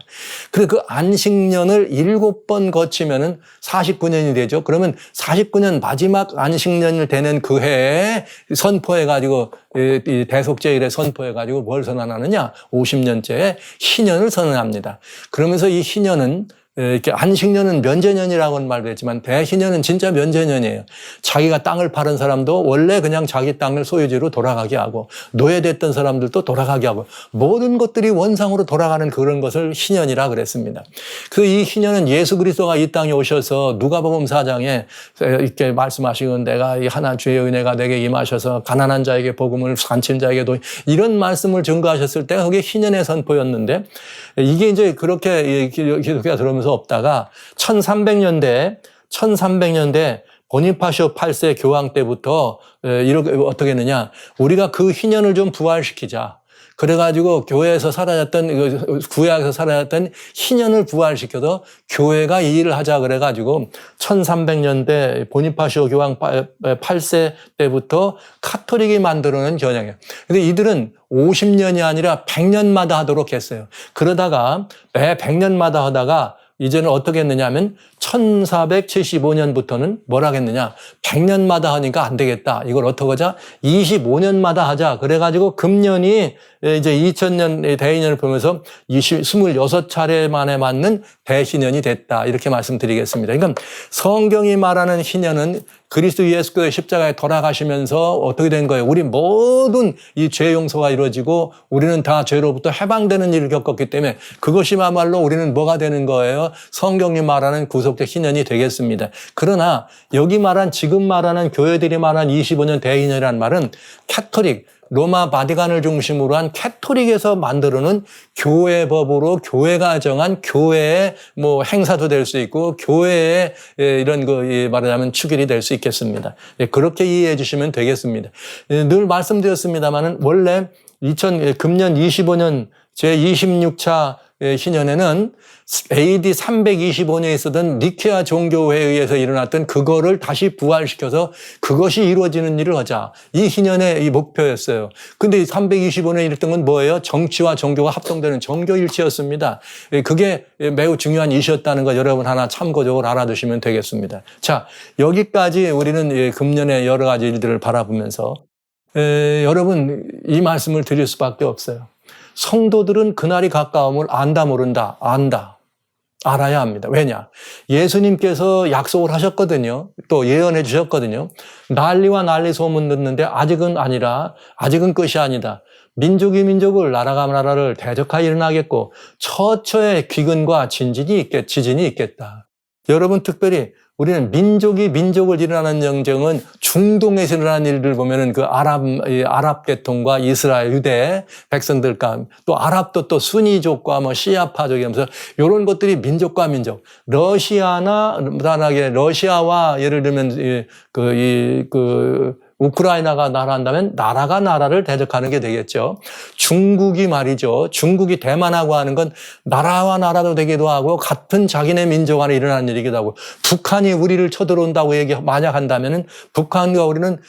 그래서 그 안식년을 7번 거치면은 49년이 되죠. 그러면 49년 마지막 안식년을 되는 그 해에 선포해가지고, 이 대속제일에 선포해가지고 뭘 선언하느냐? 50년째에 희년을 선언합니다. 그러면서 이 희년은 이렇게 안식년은 면제년이라고는 말도 했지만 대희년은 진짜 면제년이에요. 자기가 땅을 팔은 사람도 원래 그냥 자기 땅을 소유지로 돌아가게 하고 노예됐던 사람들도 돌아가게 하고 모든 것들이 원상으로 돌아가는 그런 것을 희년이라 그랬습니다. 이 희년은 예수 그리스도가 이 땅에 오셔서 누가복음 4장에 이렇게 말씀하시건 내가 이 하나 주의 은혜가 내게 임하셔서 가난한 자에게 복음을 간친 자에게도 이런 말씀을 증거하셨을 때가 그게 희년의 선포였는데 이게 이제 그렇게 기독교가 들어오면서 없다가 1300년대 보니파시오 8세 교황 때부터 이렇게 어떻게 했느냐. 우리가 그 희년을 좀 부활시키자. 그래가지고 교회에서 사라졌던, 구약에서 사라졌던 희년을 부활시켜서 교회가 이 일을 하자 그래가지고 1300년대 보니파시오 교황 8세 때부터 카톨릭이 만들어낸 전형이에요. 근데 이들은 50년이 아니라 100년마다 하도록 했어요. 그러다가 매 100년마다 하다가 이제는 어떻게 했느냐 하면 1475년부터는 뭐라 했느냐. 100년마다 하니까 안 되겠다. 이걸 어떻게 하자? 25년마다 하자. 그래가지고 금년이 이제 2000년 대희년을 보면서 26차례 만에 맞는 대희년이 됐다. 이렇게 말씀드리겠습니다. 그러니까 성경이 말하는 희년은 그리스도 예수께서 십자가에 돌아가시면서 어떻게 된 거예요? 우리 모든 이 죄 용서가 이루어지고 우리는 다 죄로부터 해방되는 일을 겪었기 때문에 그것이야말로 우리는 뭐가 되는 거예요? 성경이 말하는 구속적 희년이 되겠습니다. 그러나 여기 말한 지금 말하는 교회들이 말한 25년 대희년이라는 말은 캐톨릭 로마 바티칸을 중심으로 한 캐톨릭에서 만들어놓은 교회법으로 교회가 정한 교회의 뭐 행사도 될 수 있고 교회의 이런 거 말하자면 축일이 될 수 있겠습니다. 그렇게 이해해 주시면 되겠습니다. 늘 말씀드렸습니다만은 원래 금년 25년 제26차 희년에는 AD 325년에 있었던 니케아 종교회에 의해서 일어났던 그거를 다시 부활시켜서 그것이 이루어지는 일을 하자. 이 희년의 이 목표였어요. 근데 325년에 이랬던 건 뭐예요? 정치와 종교가 합동되는 종교일치였습니다. 그게 매우 중요한 이슈였다는 거 여러분 하나 참고적으로 알아두시면 되겠습니다. 자, 여기까지 우리는 금년의 여러 가지 일들을 바라보면서 여러분 이 말씀을 드릴 수밖에 없어요. 성도들은 그날이 가까움을 안다 모른다. 안다. 알아야 합니다. 왜냐? 예수님께서 약속을 하셨거든요. 또 예언해 주셨거든요. 난리와 난리 소문 듣는데 아직은 아니라 아직은 끝이 아니다. 민족이 민족을 나라가 나라를 대적하여 일어나겠고 처처의 기근과 지진이 있겠다. 여러분 특별히 우리는 민족이 민족을 일어나는 정쟁은 중동에서 일어나는 일들 보면은 그 아랍 계통과 이스라엘 유대 백성들과 또 아랍도 또 순위족과 뭐 시아파족이면서 이런 것들이 민족과 민족. 러시아와 예를 들면 우크라이나가 나라한다면 나라가 나라를 대적하는 게 되겠죠. 중국이 말이죠. 중국이 대만하고 하는 건 나라와 나라도 되기도 하고 같은 자기네 민족 안에 일어나는 일이기도 하고 북한이 우리를 쳐들어온다고 만약 한다면은 북한과 우리는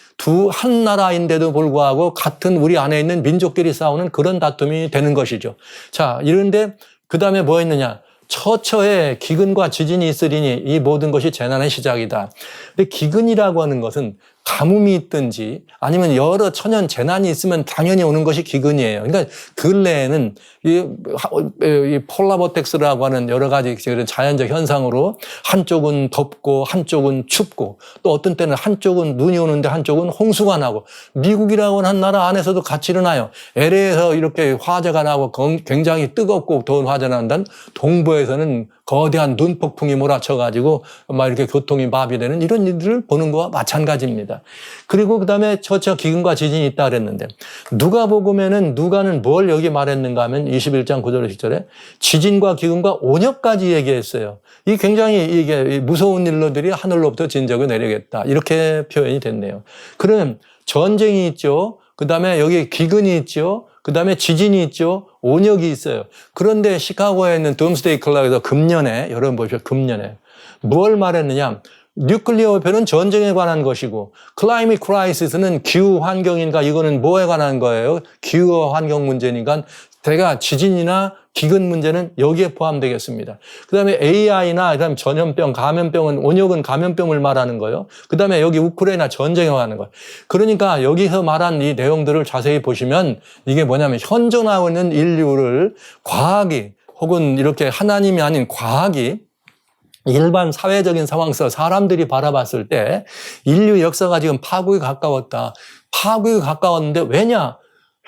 한 나라인데도 불구하고 같은 우리 안에 있는 민족끼리 싸우는 그런 다툼이 되는 것이죠. 자, 이런데 그 다음에 뭐 했느냐? 처처에 기근과 지진이 있으리니 이 모든 것이 재난의 시작이다. 근데 기근이라고 하는 것은 가뭄이 있든지 아니면 여러 천연 재난이 있으면 당연히 오는 것이 기근이에요. 그러니까 근래에는 이 폴라버텍스라고 하는 여러 가지 자연적 현상으로 한쪽은 덥고 한쪽은 춥고 또 어떤 때는 한쪽은 눈이 오는데 한쪽은 홍수가 나고 미국이라고 하는 나라 안에서도 같이 일어나요. LA에서 이렇게 화재가 나고 굉장히 뜨겁고 더운 화재가 난다면 동부에서는 거대한 눈폭풍이 몰아쳐가지고 막 이렇게 교통이 마비되는 이런 일들을 보는 것과 마찬가지입니다. 있습니다. 그리고 그 다음에 처처 기근과 지진이 있다 그랬는데 누가복음에는 누가는 뭘 여기 말했는가 하면 21장 9절 10절에 지진과 기근과 온역까지 얘기했어요. 이 굉장히 이게 무서운 일로들이 하늘로부터 진적을 내리겠다. 이렇게 표현이 됐네요. 그러면 전쟁이 있죠. 그 다음에 여기 기근이 있죠. 그 다음에 지진이 있죠. 온역이 있어요. 그런데 시카고에 있는 둠스데이 클락에서 금년에, 여러분 보십시오. 금년에. 뭘 말했느냐. 뉴클리어 회피는 전쟁에 관한 것이고 클라이밋 크라이시스는 기후 환경인가 이거는 뭐에 관한 거예요? 기후 환경 문제니까 대가 지진이나 기근 문제는 여기에 포함되겠습니다. 그다음에 AI나 그다음 전염병, 감염병은 온역은 감염병을 말하는 거예요. 그다음에 여기 우크라이나 전쟁에 관한 거예요. 그러니까 여기서 말한 이 내용들을 자세히 보시면 이게 뭐냐면 현존하고 있는 인류를 과학이 혹은 이렇게 하나님이 아닌 과학이 일반 사회적인 상황에서 사람들이 바라봤을 때 인류 역사가 지금 파국에 가까웠다. 파국에 가까웠는데 왜냐?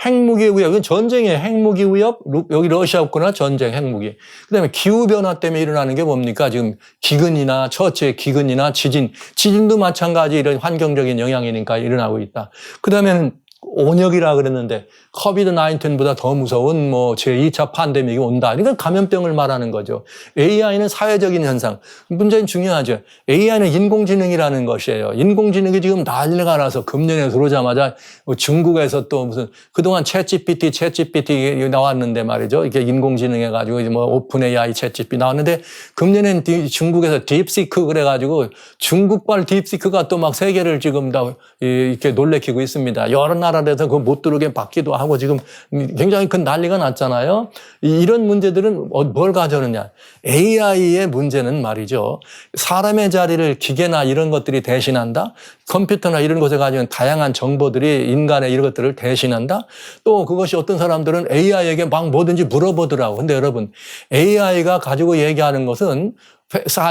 핵무기 위협, 이건 전쟁이에요. 핵무기 위협, 여기 러시아 우크라이나 전쟁, 핵무기. 그 다음에 기후변화 때문에 일어나는 게 뭡니까? 지금 기근이나 처처의 기근이나 지진도 마찬가지 이런 환경적인 영향이니까 일어나고 있다. 그 다음에는 온역이라 그랬는데 코비드 19보다 더 무서운 뭐 제2차 팬데믹이 온다. 이건 감염병을 말하는 거죠. AI는 사회적인 현상. 문제는 중요하죠. AI는 인공지능이라는 것이에요. 인공지능이 지금 난리가 나서 금년에 들어오자마자 중국에서 또 무슨 그동안 챗GPT 나왔는데 말이죠. 이게 인공지능 해가지고 뭐 오픈 AI 챗GPT 나왔는데 금년엔 중국에서 딥시크 그래가지고 중국발 딥시크가 또 막 세계를 지금 다 이렇게 놀래키고 있습니다. 여러 나라에서 그거 못 들어오게 받기도 하고 지금 굉장히 큰 난리가 났잖아요. 이런 문제들은 뭘 가져오느냐. AI의 문제는 말이죠. 사람의 자리를 기계나 이런 것들이 대신한다. 컴퓨터나 이런 것에 가지고 다양한 정보들이 인간의 이런 것들을 대신한다. 또 그것이 어떤 사람들은 AI에게 막 뭐든지 물어보더라고. 근데 여러분 AI가 가지고 얘기하는 것은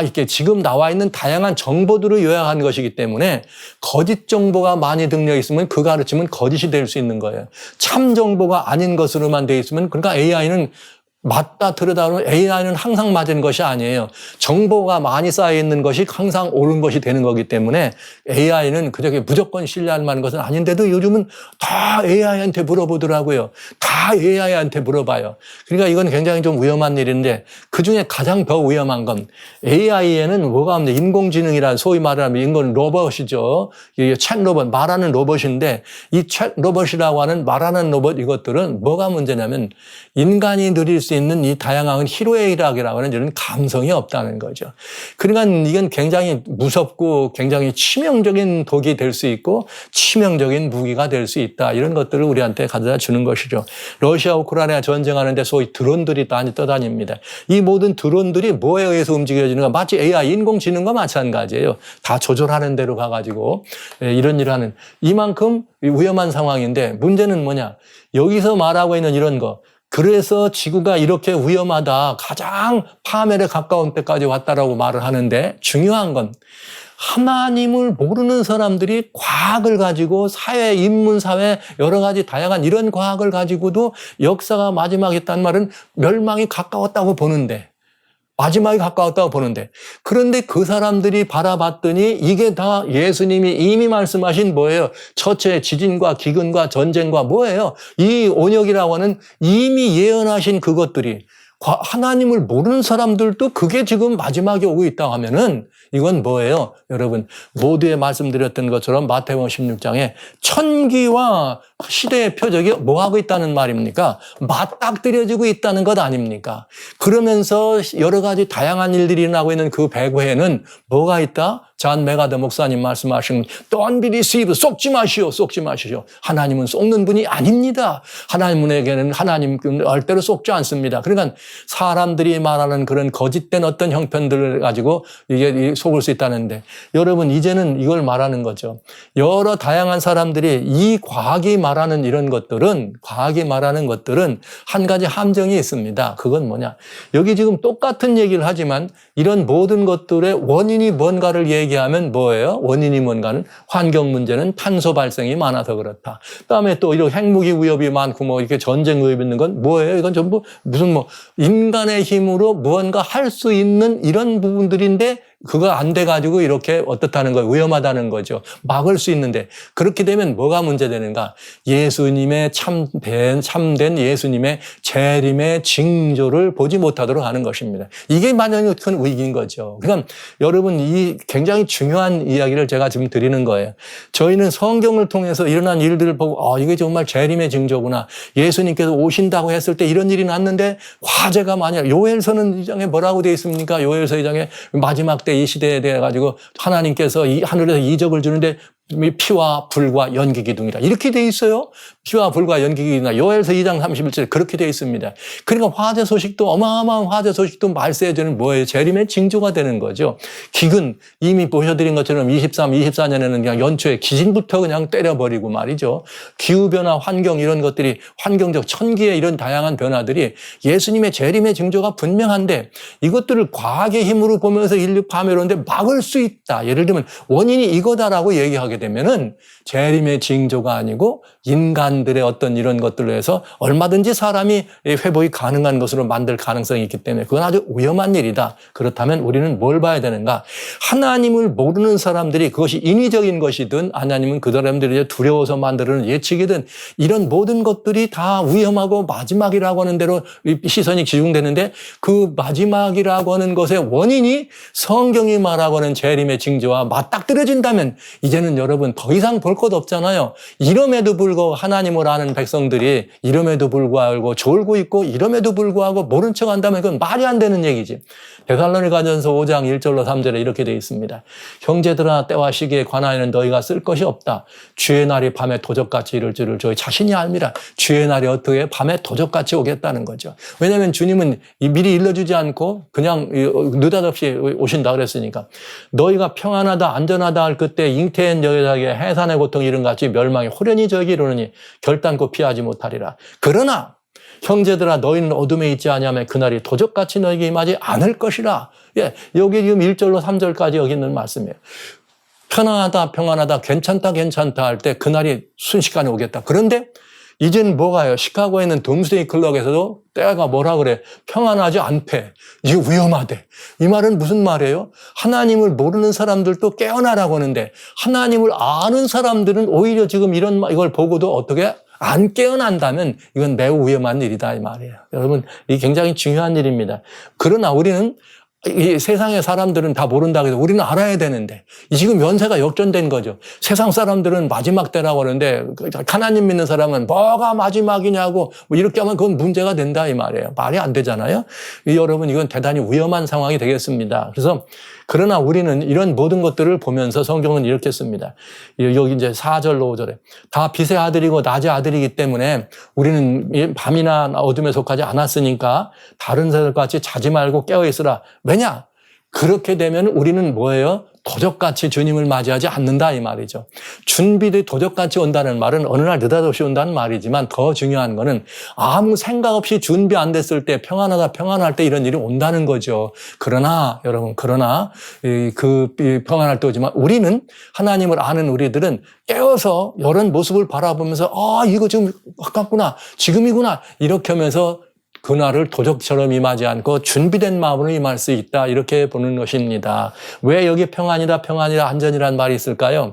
이렇게 지금 나와 있는 다양한 정보들을 요약한 것이기 때문에 거짓 정보가 많이 등려 있으면 그 가르침은 거짓이 될 수 있는 거예요. 참 정보가 아닌 것으로만 돼 있으면 그러니까 AI는 맞다 들으다 AI는 항상 맞은 것이 아니에요. 정보가 많이 쌓여 있는 것이 항상 옳은 것이 되는 거기 때문에 AI는 그저게 무조건 신뢰할 만한 것은 아닌데도 요즘은 다 AI한테 물어보더라고요. 다 AI한테 물어봐요. 그러니까 이건 굉장히 좀 위험한 일인데 그중에 가장 더 위험한 건 AI에는 뭐가 없는데 인공지능이라는 소위 말하면 인공 로봇이죠. 챗 로봇, 말하는 로봇인데 이 챗 로봇이라고 하는 말하는 로봇 이것들은 뭐가 문제냐면 인간이 누릴 수 있는 이 다양한 희로애락이라고 하는 이런 감성이 없다는 거죠. 그러니까 이건 굉장히 무섭고 굉장히 치명적인 독이 될 수 있고 치명적인 무기가 될 수 있다. 이런 것들을 우리한테 가져다 주는 것이죠. 러시아 우크라이나 전쟁하는데 소위 드론들이 떠다닙니다. 이 모든 드론들이 뭐에 의해서 움직여지는가? 마치 AI 인공지능과 마찬가지예요. 다 조절하는 대로 가가지고 이런 일을 하는 이만큼 위험한 상황인데 문제는 뭐냐? 여기서 말하고 있는 이런 거. 그래서 지구가 이렇게 위험하다. 가장 파멸에 가까운 때까지 왔다라고 말을 하는데 중요한 건 하나님을 모르는 사람들이 과학을 가지고 사회, 인문사회 여러 가지 다양한 이런 과학을 가지고도 역사가 마지막이었다는 말은 멸망이 가까웠다고 보는데 마지막이 가까웠다고 보는데 그런데 그 사람들이 바라봤더니 이게 다 예수님이 이미 말씀하신 뭐예요? 처처의 지진과 기근과 전쟁과 뭐예요? 이 온역이라고 하는 이미 예언하신 그것들이 하나님을 모르는 사람들도 그게 지금 마지막에 오고 있다고 하면은 이건 뭐예요? 여러분 모두에 말씀드렸던 것처럼 마태복음 16장에 천기와 시대의 표적이 뭐하고 있다는 말입니까? 맞닥뜨려지고 있다는 것 아닙니까? 그러면서 여러 가지 다양한 일들이 일어나고 있는 그 배후에는 뭐가 있다? 잔 메가더 목사님 말씀하신 Don't be deceived. 속지 마시오. 속지 마시오. 하나님은 속는 분이 아닙니다. 하나님에게는 하나님 절대로 속지 않습니다. 그러니까 사람들이 말하는 그런 거짓된 어떤 형편들을 가지고 이게 속을 수 있다는데 여러분 이제는 이걸 말하는 거죠. 여러 다양한 사람들이 이 과학이 말하는 이런 것들은 과학이 말하는 것들은 한 가지 함정이 있습니다. 그건 뭐냐? 여기 지금 똑같은 얘기를 하지만 이런 모든 것들의 원인이 뭔가를 얘기하면 뭐예요? 원인이 뭔가는 환경 문제는 탄소 발생이 많아서 그렇다. 그다음에 또 이런 핵무기 위협이 많고 뭐 이렇게 전쟁 위협이 있는 건 뭐예요? 이건 전부 무슨 뭐 인간의 힘으로 무언가 할 수 있는 이런 부분들인데 그거 안 돼가지고 이렇게 어떻다는 거예요? 위험하다는 거죠. 막을 수 있는데 그렇게 되면 뭐가 문제되는가? 예수님의 참된 예수님의 재림의 징조를 보지 못하도록 하는 것입니다. 이게 만약에 큰 위기인 거죠. 그러니까 여러분 이 굉장히 중요한 이야기를 제가 지금 드리는 거예요. 저희는 성경을 통해서 일어난 일들을 보고 이게 정말 재림의 징조구나. 예수님께서 오신다고 했을 때 이런 일이 났는데 화재가 만약 요엘서는 2장에 뭐라고 되어 있습니까? 요엘서 2장에 마지막 때 이 시대에 대해 가지고 하나님께서 이 하늘에서 이적을 주는데 피와 불과 연기 기둥이다. 이렇게 돼 있어요. 피와 불과 연기 기둥이다. 요엘서 2장 31절에 그렇게 돼 있습니다. 그러니까 화재 소식도 어마어마한 화재 소식도 말세에는 뭐예요? 재림의 징조가 되는 거죠. 기근 이미 보셔드린 것처럼 24년에는 그냥 연초에 기진부터 그냥 때려버리고 말이죠. 기후변화, 환경 이런 것들이 환경적 천기의 이런 다양한 변화들이 예수님의 재림의 징조가 분명한데 이것들을 과학의 힘으로 보면서 인류 파멸하는데 막을 수 있다. 예를 들면 원인이 이거다라고 얘기하게 되면은 재림의 징조가 아니고 인간들의 어떤 이런 것들로 해서 얼마든지 사람이 회복이 가능한 것으로 만들 가능성이 있기 때문에 그건 아주 위험한 일이다. 그렇다면 우리는 뭘 봐야 되는가? 하나님을 모르는 사람들이 그것이 인위적인 것이든 아니면 그 사람들이 두려워서 만드는 예측이든 이런 모든 것들이 다 위험하고 마지막이라고 하는 대로 시선이 집중되는데 그 마지막이라고 하는 것의 원인이 성경이 말하고 하는 재림의 징조와 맞닥뜨려진다면 이제는 여러분 더 이상 볼 것 없잖아요. 이름에도 불구하고 하나님을 아는 백성들이 이름에도 불구하고 졸고 있고 이름에도 불구하고 모른 척 한다면 그건 말이 안 되는 얘기지. 데살로니가전서 5장 1절로 3절에 이렇게 되어 있습니다. 형제들아 때와 시기에 관하여는 너희가 쓸 것이 없다. 주의 날이 밤에 도적같이 이를 줄을 저희 자신이 압니다. 주의 날이 어떻게 밤에 도적같이 오겠다는 거죠. 왜냐하면 주님은 미리 일러주지 않고 그냥 느닷없이 오신다 그랬으니까. 너희가 평안하다 안전하다 할 그때 잉태한 여자에게 해산의 고통 이런 같이 멸망이 호련히 저에게 이르느니 결단코 피하지 못하리라. 그러나 형제들아 너희는 어둠에 있지 아니하면 그날이 도적같이 너에게 임하지 않을 것이라. 예, 여기 지금 1절로 3절까지 여기 있는 말씀이에요. 평안하다 괜찮다 할 때 그날이 순식간에 오겠다. 그런데 이제는 뭐가요? 시카고에 있는 둠스데이 클럭에서도 때가 뭐라 그래? 평안하지 않대. 이게 위험하대. 이 말은 무슨 말이에요? 하나님을 모르는 사람들도 깨어나라고 하는데 하나님을 아는 사람들은 오히려 지금 이걸 보고도 어떻게 안 깨어난다면 이건 매우 위험한 일이다 이 말이에요. 여러분 이게 굉장히 중요한 일입니다. 그러나 우리는 이 세상의 사람들은 다 모른다고 해서 우리는 알아야 되는데 지금 연세가 역전된 거죠. 세상 사람들은 마지막 때라고 하는데 하나님 믿는 사람은 뭐가 마지막이냐고 뭐 이렇게 하면 그건 문제가 된다 이 말이에요. 말이 안 되잖아요. 여러분 이건 대단히 위험한 상황이 되겠습니다. 그래서 그러나 우리는 이런 모든 것들을 보면서 성경은 이렇게 씁니다. 여기 이제 4절로 5절에 다 빛의 아들이고 낮의 아들이기 때문에 우리는 밤이나 어둠에 속하지 않았으니까 다른 사람과 같이 자지 말고 깨어 있으라. 왜냐? 그렇게 되면 우리는 뭐예요? 도적같이 주님을 맞이하지 않는다 이 말이죠. 준비들이 도적같이 온다는 말은 어느 날 느닷없이 온다는 말이지만 더 중요한 거는 아무 생각 없이 준비 안 됐을 때 평안할 때 이런 일이 온다는 거죠. 그러나 여러분 그 평안할 때 오지만 우리는 하나님을 아는 우리들은 깨어서 이런 모습을 바라보면서 이거 지금 가깝구나 지금이구나 이렇게 하면서 그날을 도적처럼 임하지 않고 준비된 마음으로 임할 수 있다. 이렇게 보는 것입니다. 왜 여기 평안이다, 안전이라는 말이 있을까요?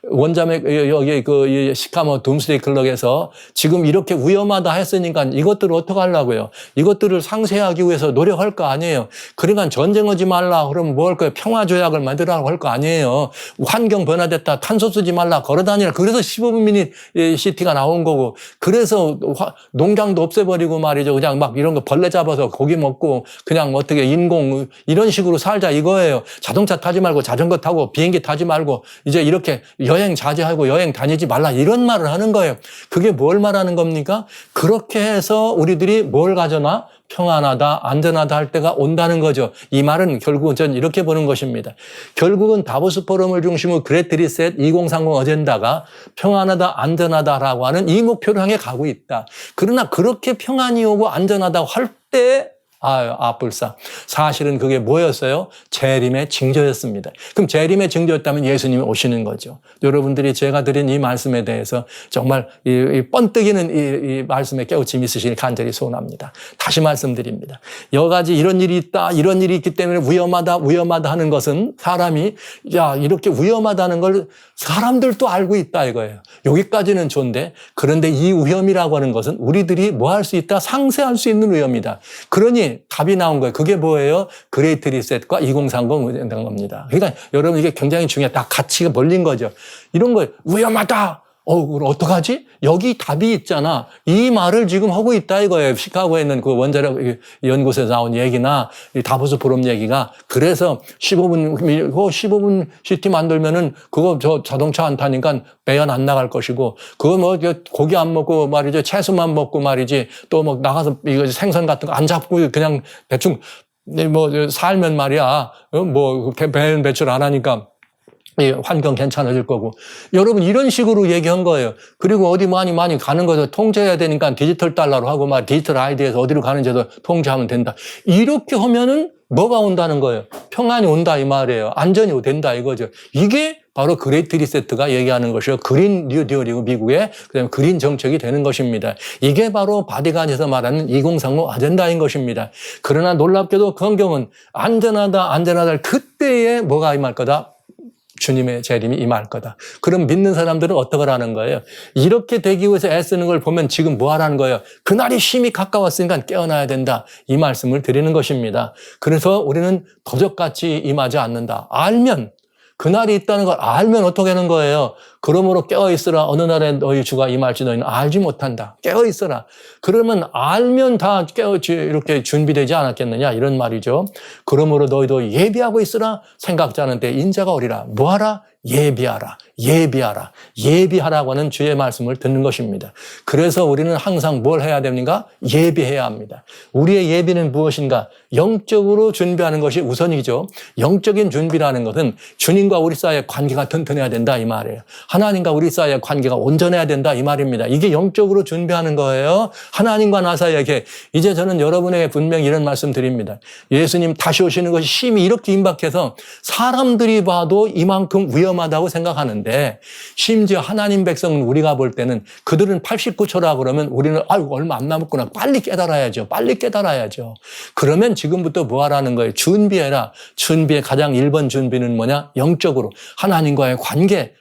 원자매, 여기 그 시카고 둠스데이 클럭에서 지금 이렇게 위험하다 했으니까 이것들을 어떻게 하려고요? 이것들을 상쇄하기 위해서 노력할 거 아니에요. 그러니까 전쟁하지 말라. 그러면 뭐 할 거예요? 평화조약을 만들라고 할 거 아니에요. 환경 변화됐다. 탄소 쓰지 말라. 걸어다니라. 그래서 15분 미니 시티가 나온 거고. 그래서 농장도 없애버리고 말이죠. 그냥 막 이런 거 벌레 잡아서 고기 먹고 그냥 어떻게 인공 이런 식으로 살자 이거예요. 자동차 타지 말고 자전거 타고 비행기 타지 말고 이제 이렇게 여행 자제하고 여행 다니지 말라 이런 말을 하는 거예요. 그게 뭘 말하는 겁니까? 그렇게 해서 우리들이 뭘 가져나? 평안하다, 안전하다 할 때가 온다는 거죠. 이 말은 결국은 전 이렇게 보는 것입니다. 결국은 다보스 포럼을 중심으로 그레트 리셋 2030 어젠다가 평안하다, 안전하다라고 하는 이 목표를 향해 가고 있다. 그러나 그렇게 평안이 오고 안전하다고 할 때 불사. 사실은 그게 뭐였어요? 재림의 징조였습니다. 그럼 재림의 징조였다면 예수님이 오시는 거죠. 여러분들이 제가 드린 이 말씀에 대해서 정말 이 번뜩이는 이 말씀에 깨우침이 있으시길 간절히 소원합니다. 다시 말씀드립니다. 여러 가지 이런 일이 있다, 이런 일이 있기 때문에 위험하다 하는 것은 사람이 이렇게 위험하다는 걸 사람들도 알고 있다 이거예요. 여기까지는 좋은데 그런데 이 위험이라고 하는 것은 우리들이 뭐 할 수 있다? 상쇄할 수 있는 위험이다. 그러니 답이 나온 거예요. 그게 뭐예요? 그레이트 리셋과 2030 된 겁니다. 그러니까 여러분 이게 굉장히 중요해. 다 가치가 몰린 거죠. 이런 거 위험하다. 어떡하지? 여기 답이 있잖아. 이 말을 지금 하고 있다 이거예요. 시카고에 있는 그 원자력 연구소에서 나온 얘기나 다보스 포럼 얘기가. 그래서 15분 시티 만들면은 그거 자동차 안 타니까 배연 안 나갈 것이고, 그거 고기 안 먹고 말이지, 채소만 먹고 말이지, 또 나가서 이거 생선 같은 거 안 잡고 그냥 대충 살면 말이야. 배연 배출 안 하니까 환경 괜찮아질 거고. 여러분 이런 식으로 얘기한 거예요. 그리고 어디 많이 가는 거죠. 통제해야 되니까 디지털 달러로 하고 디지털 아이디에서 어디로 가는지도 통제하면 된다. 이렇게 하면은 뭐가 온다는 거예요? 평안이 온다 이 말이에요. 안전이 된다 이거죠. 이게 바로 그레이트 리세트가 얘기하는 것이요. 그린 뉴 딜이고 미국의 그다음에 그린 정책이 되는 것입니다. 이게 바로 바티칸에서 말하는 2030 아젠다인 것입니다. 그러나 놀랍게도 그 환경은 안전하다 그때에 뭐가 임할 거다? 주님의 재림이 임할 거다. 그럼 믿는 사람들은 어떻게 하라는 거예요? 이렇게 되기 위해서 애쓰는 걸 보면 지금 뭐 하라는 거예요? 그날이 심히 가까웠으니까 깨어나야 된다. 이 말씀을 드리는 것입니다. 그래서 우리는 도적같이 임하지 않는다. 그날이 있다는 걸 알면 어떻게 하는 거예요? 그러므로 깨어있으라. 어느 날에 너희 주가 임할지 너희는 알지 못한다. 깨어있으라. 그러면 알면 다 이렇게 준비되지 않았겠느냐 이런 말이죠. 그러므로 너희도 예비하고 있으라. 생각지 않은 때 인자가 오리라. 뭐하라? 예비하라. 예비하라고 하는 주의 말씀을 듣는 것입니다. 그래서 우리는 항상 뭘 해야 됩니까? 예비해야 합니다. 우리의 예비는 무엇인가? 영적으로 준비하는 것이 우선이죠. 영적인 준비라는 것은 주님과 우리 사이의 관계가 튼튼해야 된다 이 말이에요. 하나님과 우리 사이의 관계가 온전해야 된다 이 말입니다. 이게 영적으로 준비하는 거예요. 하나님과 나 사이에. 이제 저는 여러분에게 분명히 이런 말씀 드립니다. 예수님 다시 오시는 것이 심히 이렇게 임박해서 사람들이 봐도 이만큼 위험하다고 생각하는데, 심지어 하나님 백성은 우리가 볼 때는 그들은 89초라 그러면 우리는 얼마 안 남았구나. 빨리 깨달아야죠. 그러면 지금부터 뭐 하라는 거예요? 준비해라. 준비의 가장 1번 준비는 뭐냐? 영적으로 하나님과의 관계,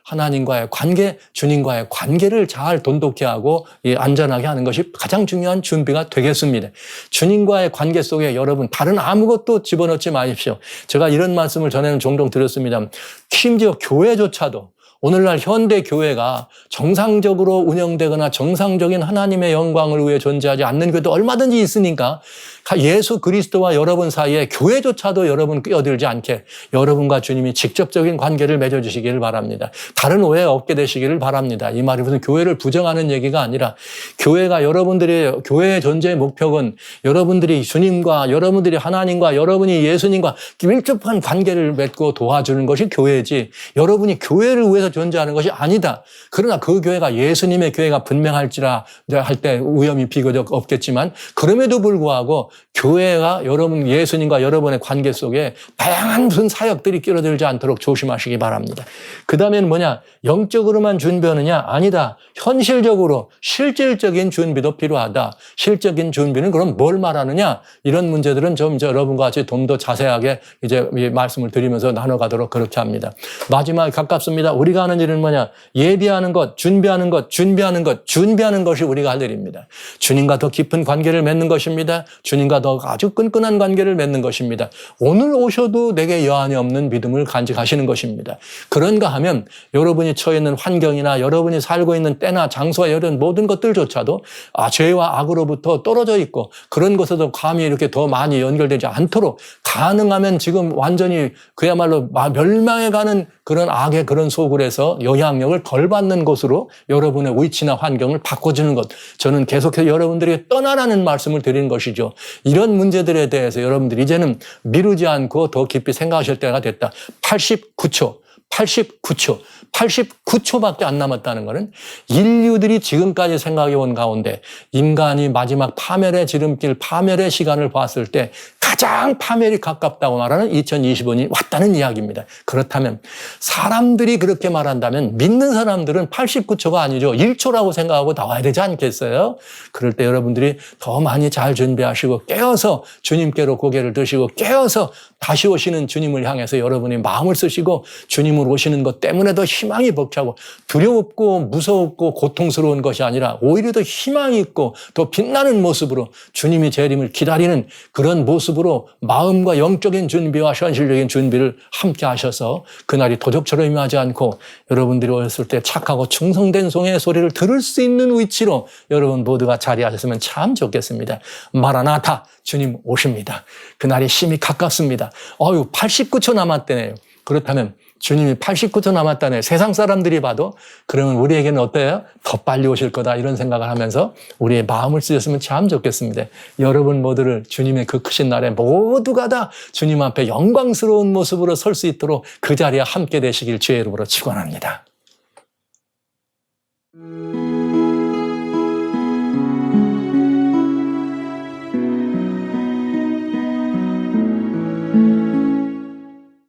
주님과의 관계를 잘 돈독히 하고 안전하게 하는 것이 가장 중요한 준비가 되겠습니다. 주님과의 관계 속에 여러분 다른 아무것도 집어넣지 마십시오. 제가 이런 말씀을 전에는 종종 드렸습니다. 심지어 교회조차도 오늘날 현대 교회가 정상적으로 운영되거나 정상적인 하나님의 영광을 위해 존재하지 않는 교회도 얼마든지 있으니까 예수 그리스도와 여러분 사이에 교회조차도 여러분 끼어들지 않게 여러분과 주님이 직접적인 관계를 맺어주시기를 바랍니다. 다른 오해 없게 되시기를 바랍니다. 이 말이 무슨 교회를 부정하는 얘기가 아니라, 교회가 여러분들의 교회의 존재의 목표는 여러분들이 주님과 여러분들이 하나님과 여러분이 예수님과 밀접한 관계를 맺고 도와주는 것이 교회지, 여러분이 교회를 위해서 존재하는 것이 아니다. 그러나 그 교회가 예수님의 교회가 분명할지라 할 때 위험이 비교적 없겠지만, 그럼에도 불구하고 교회가 여러분 예수님과 여러분의 관계 속에 다양한 무슨 사역들이 끼어들지 않도록 조심하시기 바랍니다. 그 다음에는 뭐냐? 영적으로만 준비하느냐? 아니다. 현실적으로 실질적인 준비도 필요하다. 실적인 준비는 그럼 뭘 말하느냐? 이런 문제들은 좀 여러분과 같이 좀 더 자세하게 이제 말씀을 드리면서 나눠가도록 그렇게 합니다. 마지막에 가깝습니다. 우리가 하는 일은 뭐냐? 예비하는 것, 준비하는 것이 우리가 할 일입니다. 주님과 더 깊은 관계를 맺는 것입니다. 주님과 더 아주 끈끈한 관계를 맺는 것입니다. 오늘 오셔도 내게 여한이 없는 믿음을 간직하시는 것입니다. 그런가 하면 여러분이 처해 있는 환경이나 여러분이 살고 있는 때나 장소와 이런 모든 것들조차도 죄와 악으로부터 떨어져 있고, 그런 것에도 감히 이렇게 더 많이 연결되지 않도록 가능하면 지금 완전히 그야말로 멸망해가는 그런 악의 그런 소굴에서 영향력을 덜 받는 곳으로 여러분의 위치나 환경을 바꿔주는 것, 저는 계속해서 여러분들에게 떠나라는 말씀을 드리는 것이죠. 이런 문제들에 대해서 여러분들이 이제는 미루지 않고 더 깊이 생각하실 때가 됐다. 89초. 89초. 89초밖에 안 남았다는 것은 인류들이 지금까지 생각해온 가운데 인간이 마지막 파멸의 지름길, 파멸의 시간을 봤을 때 가장 파멸이 가깝다고 말하는 2025년이 왔다는 이야기입니다. 그렇다면 사람들이 그렇게 말한다면 믿는 사람들은 89초가 아니죠. 1초라고 생각하고 나와야 되지 않겠어요? 그럴 때 여러분들이 더 많이 잘 준비하시고 깨어서 주님께로 고개를 드시고 깨어서 다시 오시는 주님을 향해서 여러분이 마음을 쓰시고 주님으로 오시는 것 때문에도 희망이 벅차고 두렵고 무섭고 고통스러운 것이 아니라 오히려 더 희망이 있고 더 빛나는 모습으로 주님이 재림을 기다리는 그런 모습으로 마음과 영적인 준비와 현실적인 준비를 함께 하셔서 그날이 도적처럼 임하지 않고 여러분들이 오셨을 때 착하고 충성된 송의 소리를 들을 수 있는 위치로 여러분 모두가 자리하셨으면 참 좋겠습니다. 마라나타, 주님 오십니다. 그날이 심히 가깝습니다. 89초 남았대네요. 그렇다면 주님이 89초 남았다네. 세상 사람들이 봐도 그러면 우리에게는 어때요? 더 빨리 오실 거다 이런 생각을 하면서 우리의 마음을 쓰셨으면 참 좋겠습니다. 여러분 모두를 주님의 그 크신 날에 모두가 다 주님 앞에 영광스러운 모습으로 설 수 있도록 그 자리에 함께 되시길 주의 이름으로 축원합니다.